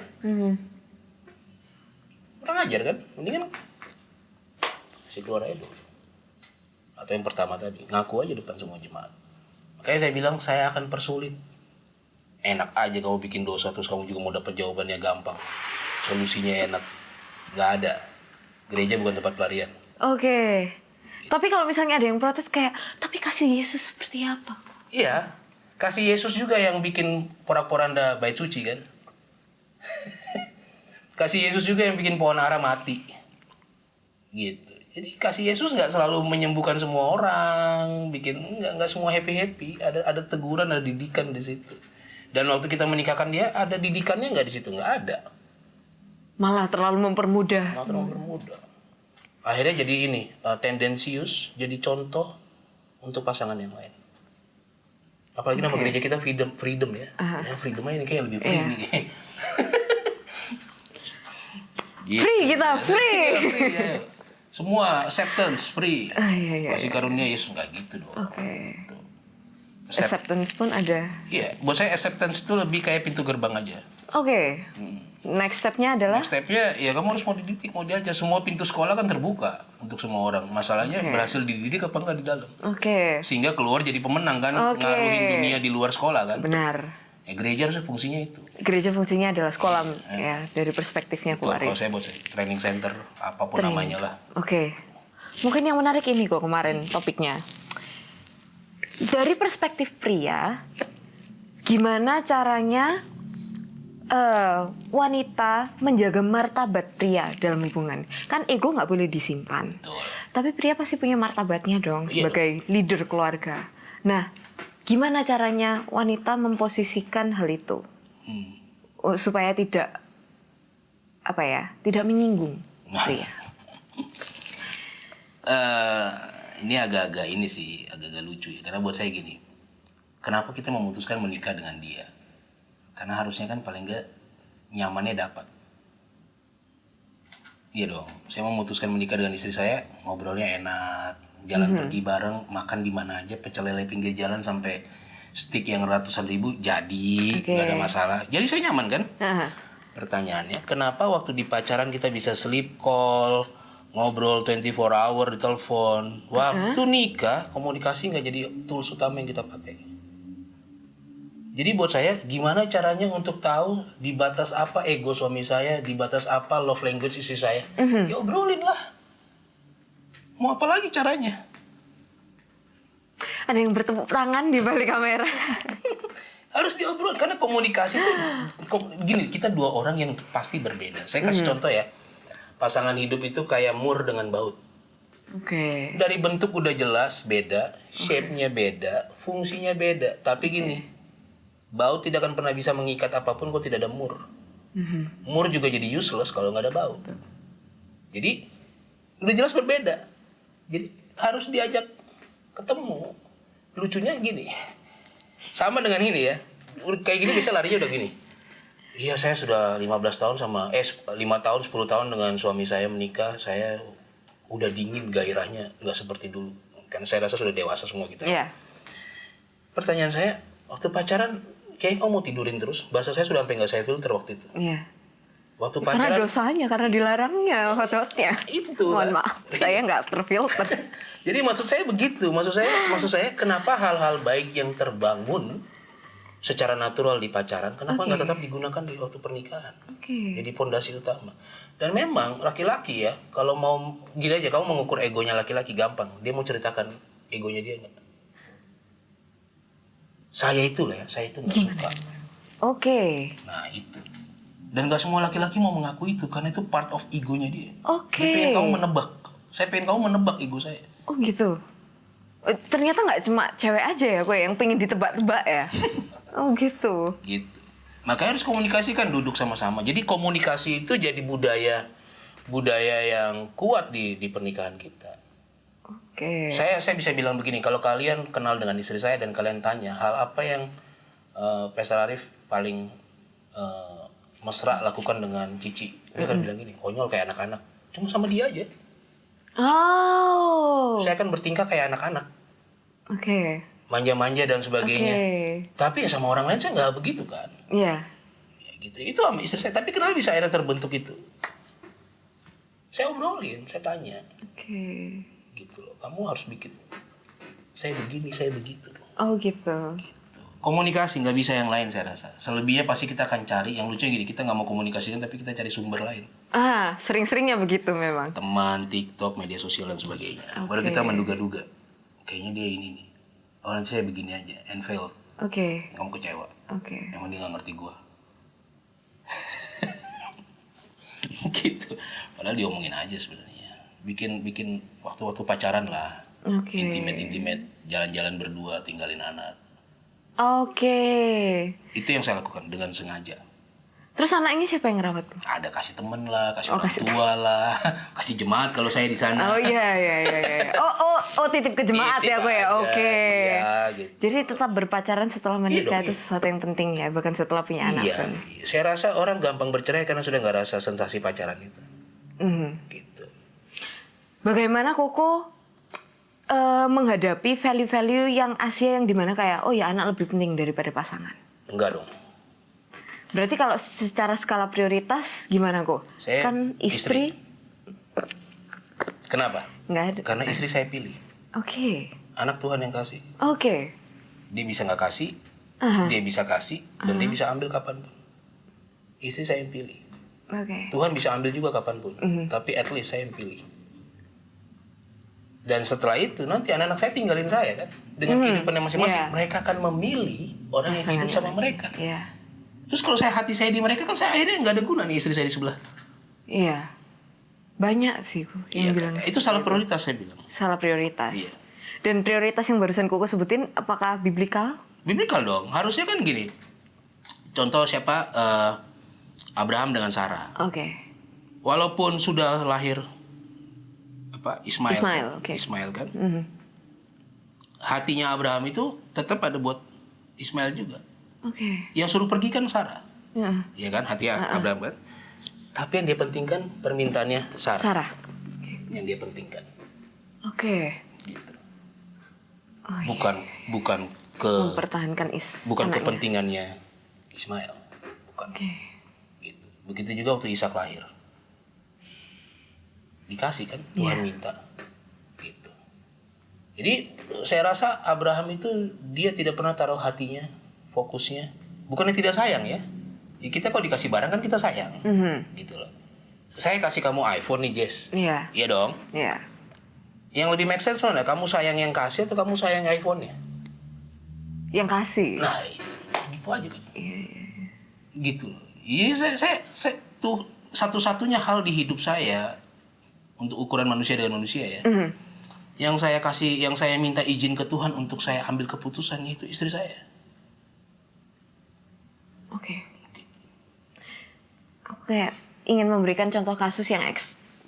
Kurang ajar kan? Mendingan si keluar aja dulu. Atau yang pertama tadi, ngaku aja depan semua jemaat. Makanya saya bilang saya akan persulit. Enak aja kamu bikin dosa terus kamu juga mau dapat jawabannya gampang. Solusinya enak. Nggak ada. Gereja bukan tempat pelarian. Tapi kalau misalnya ada yang protes kayak, tapi kasih Yesus seperti apa? Iya, kasih Yesus juga yang bikin porak-poranda bait suci kan. Kasih Yesus juga yang bikin pohon ara mati. Gitu. Jadi kasih Yesus nggak selalu menyembuhkan semua orang, nggak semua happy. Ada teguran, ada didikan di situ. Dan waktu kita menikahkan dia, ada didikannya nggak di situ? Nggak ada. Malah terlalu mempermudah. Akhirnya jadi ini, tendensius, jadi contoh untuk pasangan yang lain. Apalagi nama gereja kita freedom ya. Freedomnya ini kayak lebih free nih. Gitu. Free kita, free. Ya. Semua acceptance, free. Kasih karunia Yesus, nggak gitu dong. Gitu. Acceptance pun ada. Iya, buat saya acceptance itu lebih kayak pintu gerbang aja. Next step-nya adalah? Next step-nya, ya kamu harus mau dididik, mau diajar. Semua pintu sekolah kan terbuka untuk semua orang. Masalahnya berhasil dididik apa enggak di dalam. Sehingga keluar jadi pemenang kan, ngaruhin dunia di luar sekolah kan. Benar. Ya gereja harusnya fungsinya itu. Gereja fungsinya adalah sekolah ya dari perspektifnya keluarga. Kalau saya buat training center, apapun namanya lah. Mungkin yang menarik ini kemarin topiknya. Dari perspektif pria, Gimana caranya wanita menjaga martabat pria dalam hubungan? Kan ego nggak boleh disimpan. Betul. Tapi pria pasti punya martabatnya dong Iya sebagai leader keluarga. Nah, gimana caranya wanita memposisikan hal itu supaya tidak tidak menyinggung pria? Ini agak-agak ini sih, agak-agak lucu ya. Karena buat saya gini, kenapa kita memutuskan menikah dengan dia? Karena harusnya kan paling nggak nyamannya dapat. Iya dong, saya memutuskan menikah dengan istri saya, ngobrolnya enak, jalan pergi bareng, makan di mana aja, pecel lele pinggir jalan sampai steak yang ratusan ribu jadi, nggak ada masalah. Jadi saya nyaman kan? Pertanyaannya, kenapa waktu di pacaran kita bisa sleep call, ngobrol 24 hour di telepon, waktu nikah komunikasi nggak jadi tools utama yang kita pakai? Jadi buat saya, gimana caranya untuk tahu di batas apa ego suami saya, di batas apa love language istri saya? Ya obrolin lah. Mau apa lagi caranya? Ada yang bertepuk tangan di balik kamera. Harus diobrol, karena komunikasi itu, gini, kita dua orang yang pasti berbeda. Saya kasih contoh ya, pasangan hidup itu kayak mur dengan baut. Oke. Dari bentuk udah jelas beda, shape-nya beda, fungsinya beda. Tapi gini, baut tidak akan pernah bisa mengikat apapun kalau tidak ada mur. Mur juga jadi useless kalau nggak ada baut. Jadi udah jelas berbeda. Jadi harus diajak ketemu. Lucunya gini, sama dengan ini ya. Kayak gini bisa larinya udah gini. Iya, saya sudah 15 tahun sama 5 tahun 10 tahun dengan suami saya menikah. Saya udah dingin gairahnya, nggak seperti dulu. Karena saya rasa sudah dewasa semua kita. Iya. Pertanyaan saya, waktu pacaran kayaknya kamu mau tidurin terus. Bahasa saya sudah sampai nggak saya filter waktu itu. Iya. Waktu Karena pacaran dosanya, karena dilarangnya hot-hotnya. itu. Mohon maaf, saya nggak terfilter. Jadi maksud saya begitu. Maksud saya kenapa hal-hal baik yang terbangun secara natural di pacaran, kenapa nggak tetap digunakan di waktu pernikahan? Jadi pondasi utama. Dan memang laki-laki ya, kalau mau gini aja, kamu mengukur egonya laki-laki gampang. Dia mau ceritakan egonya dia nggak? Saya itu lah ya, saya itu nggak suka. Oke. Nah itu. Dan gak semua laki-laki mau mengaku itu, karena itu part of egonya dia. Oke. Dia pengen kamu menebak. Saya pengen kamu menebak ego saya. Oh gitu. Ternyata nggak cuma cewek aja ya gue yang pengen ditebak-tebak ya. Oh gitu. Gitu. Makanya harus komunikasikan, duduk sama-sama. Jadi komunikasi itu jadi budaya yang kuat di pernikahan kita. Oke. Saya bisa bilang begini, kalau kalian kenal dengan istri saya dan kalian tanya hal apa yang Faisal Arif paling mesra lakukan dengan Cici, dia akan bilang gini, konyol kayak anak-anak. Cuma sama dia aja. Oh. Saya akan bertingkah kayak anak-anak. Oke. Manja-manja dan sebagainya. Tapi ya sama orang lain saya nggak begitu kan. Iya. Ya gitu. Itu sama istri saya. Tapi kenapa bisa akhirnya terbentuk itu? Saya obrolin, saya tanya. Oke. Gitu loh. Kamu harus bikin. Saya begini, saya begitu. Oh gitu. Komunikasi nggak bisa yang lain saya rasa. Selebihnya pasti kita akan cari. Yang lucunya gini, kita nggak mau komunikasikan tapi kita cari sumber lain. Sering-seringnya begitu memang. Teman, TikTok, media sosial dan sebagainya. Baru kita menduga-duga. Kayaknya dia ini nih. Oh nanti saya begini aja, and fail. Oke. Kamu kecewa. Oke. Emang dia nggak ngerti gua. Gitu. Padahal diomongin aja sebenarnya. Bikin waktu-waktu pacaran lah. Oke. Intimate, jalan-jalan berdua, tinggalin anak. Oke. Itu yang saya lakukan dengan sengaja. Terus anaknya siapa yang ngerawat? Ada kasih temen lah, kasih orang tua lah, kasih jemaat kalau saya di sana. Oh iya. Oh titip ke jemaat Titip ya gue ya. aja, Oke. iya, gitu. Jadi tetap berpacaran setelah menikah Iya dong, itu sesuatu yang penting ya, bahkan setelah punya anak Iya, kan. saya rasa orang gampang bercerai karena sudah nggak rasa sensasi pacaran itu. Gitu. Bagaimana Koko menghadapi value-value yang Asia yang dimana kayak oh ya anak lebih penting daripada pasangan? Enggak dong. Berarti kalau secara skala prioritas gimana kok? Saya Kan istri. Kenapa? Nggak ada. Karena istri saya pilih. Oke. Anak Tuhan yang kasih. Oke. Dia bisa nggak kasih, dia bisa kasih, dan dia bisa ambil kapanpun. Istri saya yang pilih. Oke. Tuhan bisa ambil juga kapanpun, tapi at least saya yang pilih. Dan setelah itu nanti anak-anak saya tinggalin saya kan, dengan kehidupan yang masing-masing. Yeah. Mereka akan memilih orang yang hidup sama mereka. Iya. Terus kalau hati saya di mereka kan saya akhirnya nggak ada guna nih istri saya di sebelah. Iya. Banyak sih yang bilang. Itu salah prioritas saya bilang. Salah prioritas. Iya. Dan prioritas yang barusan Koko sebutin apakah biblikal? Biblikal dong. Harusnya kan gini. Contoh siapa? Abraham dengan Sarah. Oke. Walaupun sudah lahir Ismail oke. Ismail kan. Hatinya Abraham itu tetap ada buat Ismail juga. Oke. Yang suruh pergi kan Sarah. Iya kan hati Abraham kan. Tapi yang dia pentingkan permintaannya Sarah. Yang dia pentingkan. Oke. Gitu. Oh, bukan ke mempertahankan bukan anaknya. kepentingannya Ismail. Bukan. Oke. Gitu. Begitu juga waktu Ishak lahir. Dikasih kan Tuhan minta. Gitu. Jadi saya rasa Abraham itu dia tidak pernah taruh hatinya, fokusnya. Bukannya tidak sayang ya. Ya kita kalau dikasih barang kan kita sayang. Gitu loh. Saya kasih kamu iPhone nih, Jess. Iya. Iya dong. Iya. Yang lebih make sense mana? Kamu sayang yang kasih atau kamu sayang iPhone-nya? Yang kasih. Nah, gitu aja kan. Gitu. Iya, saya tuh satu-satunya hal di hidup saya untuk ukuran manusia dengan manusia ya. Yang saya kasih, yang saya minta izin ke Tuhan untuk saya ambil keputusan itu istri saya. Oke. Aku kayak ingin memberikan contoh kasus yang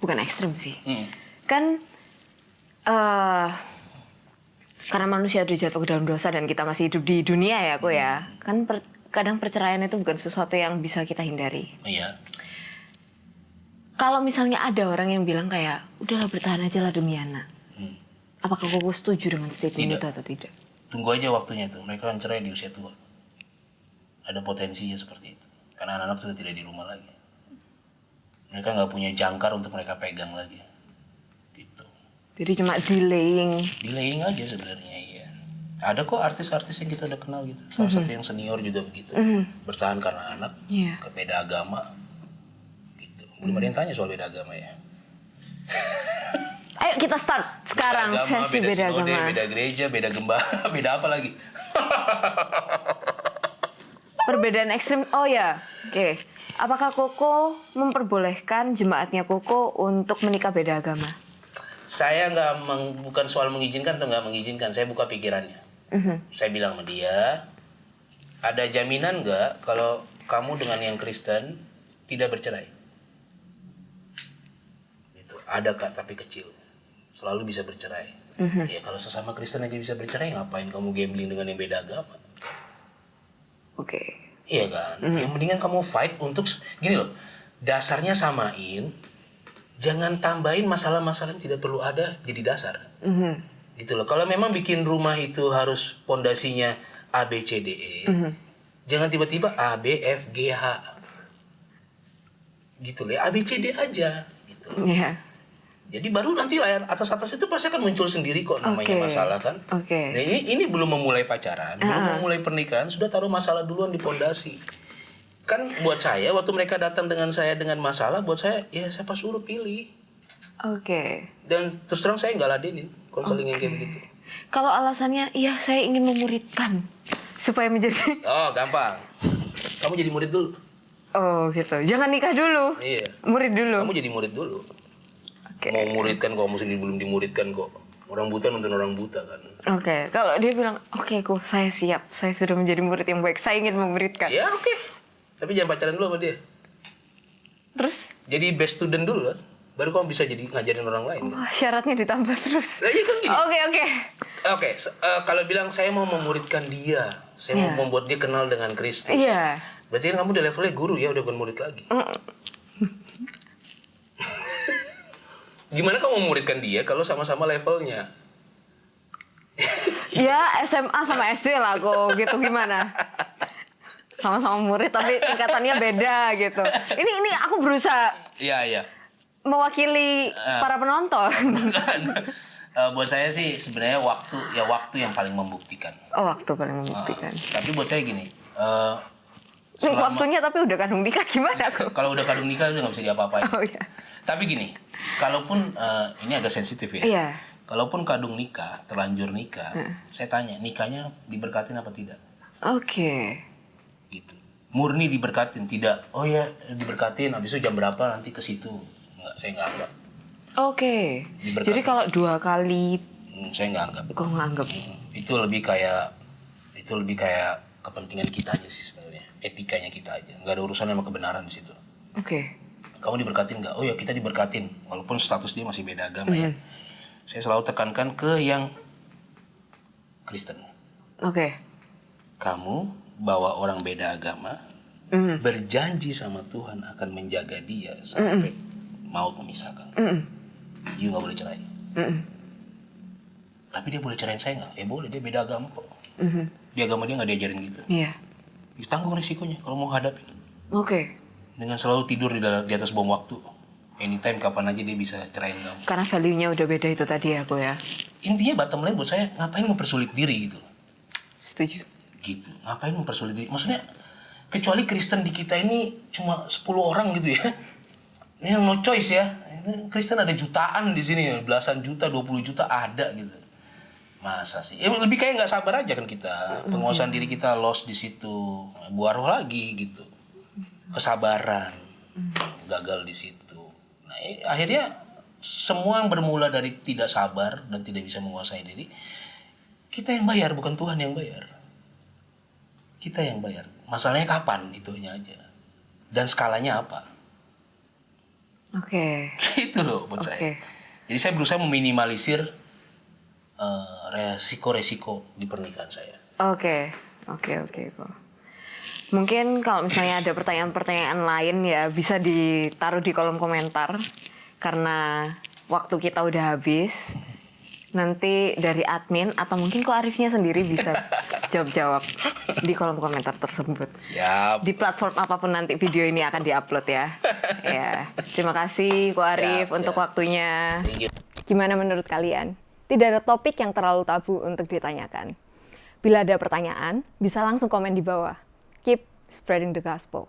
bukan ekstrim sih. Kan karena manusia udah jatuh ke dalam dosa dan kita masih hidup di dunia ya, Ko ya. Kan kadang perceraian itu bukan sesuatu yang bisa kita hindari. Iya. Kalau misalnya ada orang yang bilang kayak, udahlah bertahan aja lah demi anak. Apakah Koko setuju dengan statement itu atau tidak? Tunggu aja waktunya itu. Mereka akan cerai di usia tua. Ada potensinya seperti itu. Karena anak-anak sudah tidak di rumah lagi. Mereka nggak punya jangkar untuk mereka pegang lagi. Gitu. Jadi cuma Delaying aja sebenarnya, iya. Ada kok artis-artis yang kita udah kenal gitu. Salah satu yang senior juga begitu. Bertahan karena anak, beda agama. Gitu. Belum ada yang tanya soal beda agama ya. Ayo kita start sekarang sesi beda agama. Beda gereja, beda gembala, beda apa lagi? Perbedaan ekstrim, oh ya, oke. Apakah Koko memperbolehkan jemaatnya Koko untuk menikah beda agama? Saya bukan soal mengizinkan atau nggak mengizinkan, saya buka pikirannya. Saya bilang sama dia, ada jaminan nggak kalau kamu dengan yang Kristen tidak bercerai? Gitu. Ada Kak, tapi kecil. Selalu bisa bercerai. Ya kalau sesama Kristen aja bisa bercerai, ngapain kamu gambling dengan yang beda agama? Oke. Iya kan? Yang mendingan kamu fight untuk gini loh. Dasarnya samain. Jangan tambahin masalah-masalah yang tidak perlu ada jadi dasar. Gitu loh. Kalau memang bikin rumah itu harus pondasinya A B C D E. Jangan tiba-tiba A B F G H. Gitu loh. A B C D aja gitu loh. Iya. Jadi baru nanti layar atas-atas itu pasti akan muncul sendiri kok namanya masalah kan. Nah, ini belum memulai pacaran, belum memulai pernikahan, sudah taruh masalah duluan di pondasi. Kan buat saya waktu mereka datang dengan saya dengan masalah, buat saya ya siapa suruh pilih. Dan terus terang saya nggak ladenin konseling yang kayak begitu. Kalau alasannya, iya saya ingin memuridkan supaya menjadi. Oh gampang, kamu jadi murid dulu. Oh gitu, jangan nikah dulu. Iya. Murid dulu. Kamu jadi murid dulu. Mau muridkan kok, kamu sendiri belum dimuridkan kok. Orang buta nonton orang buta kan. Kalau dia bilang, oke, saya siap, saya sudah menjadi murid yang baik, saya ingin memuridkan. Ya oke. Tapi jangan pacaran dulu sama dia. Terus? Jadi best student dulu kan. Baru kamu bisa jadi ngajarin orang lain. Kan? Syaratnya ditambah terus. Nah, iya kan gini. Oke. Kalau bilang saya mau memuridkan dia, saya mau membuat dia kenal dengan Kristus. Iya. Berarti kan kamu udah levelnya guru ya, udah bukan murid lagi. Gimana kamu memuridkan dia kalau sama-sama levelnya? Ya SMA sama SD lah kok gitu, gimana? Sama-sama murid tapi tingkatannya beda gitu. Ini aku berusaha mewakili para penonton. Buat saya sih sebenarnya waktu yang paling membuktikan. Waktu paling membuktikan. Tapi buat saya gini. Waktunya tapi udah kadung nikah gimana kok? Kalau udah kadung nikah udah nggak bisa diapa-apain. Oh iya. Tapi gini, kalaupun ini agak sensitif ya. Iya. Kalaupun kadung nikah, terlanjur nikah, saya tanya, nikahnya diberkatin apa tidak? Oke. Gitu. Murni diberkatin, tidak. Oh ya diberkatin, habis itu jam berapa nanti ke situ. Enggak, saya nggak anggap. Oke. Diberkatin. Jadi kalau 2 kali, Saya nggak anggap. kok nggak anggap? Itu lebih kayak kepentingan kita aja sih sebenarnya, etikanya kita aja. Nggak ada urusan sama kebenaran di situ. Oke. Kamu diberkatin nggak? Oh ya kita diberkatin, walaupun status dia masih beda agama ya. Saya selalu tekankan ke yang Kristen. Oke. Kamu bawa orang beda agama, berjanji sama Tuhan akan menjaga dia sampai maut memisahkan. You nggak boleh cerai. Tapi dia boleh cerain saya nggak? Boleh, dia beda agama kok. Di agama dia nggak diajarin gitu. Iya. Tanggung risikonya kalau mau hadapin. Oke. Dengan selalu tidur di atas bom waktu. Anytime kapan aja dia bisa cerain kamu. Karena value-nya udah beda itu tadi ya, Bu ya. Intinya bottom line buat saya, ngapain mempersulit diri gitu. Setuju. Gitu. Ngapain mempersulit diri? Maksudnya, kecuali Kristen di kita ini cuma 10 orang gitu ya. Ini yang no choice ya. Kristen ada jutaan di sini, belasan juta, 20 juta ada gitu. Masa sih? Lebih kayak nggak sabar aja kan kita. Penguasaan diri kita lost di situ. Buaruh lagi gitu. Kesabaran. Gagal di situ. Nah, akhirnya semua yang bermula dari tidak sabar dan tidak bisa menguasai diri, kita yang bayar, bukan Tuhan yang bayar. Kita yang bayar. Masalahnya kapan? Itunya aja. Dan skalanya apa? Oke. Itu loh buat saya. Jadi saya berusaha meminimalisir resiko-resiko di pernikahan saya. Oke. Kok. Mungkin kalau misalnya ada pertanyaan-pertanyaan lain ya bisa ditaruh di kolom komentar karena waktu kita udah habis. Nanti dari admin atau mungkin kok Arifnya sendiri bisa jawab-jawab di kolom komentar tersebut. Siap. Di platform apapun nanti video ini akan diupload ya. Ya. Terima kasih Ko Arif untuk waktunya. Thank you. Gimana menurut kalian? Tidak ada topik yang terlalu tabu untuk ditanyakan. Bila ada pertanyaan, bisa langsung komen di bawah. Keep spreading the gospel.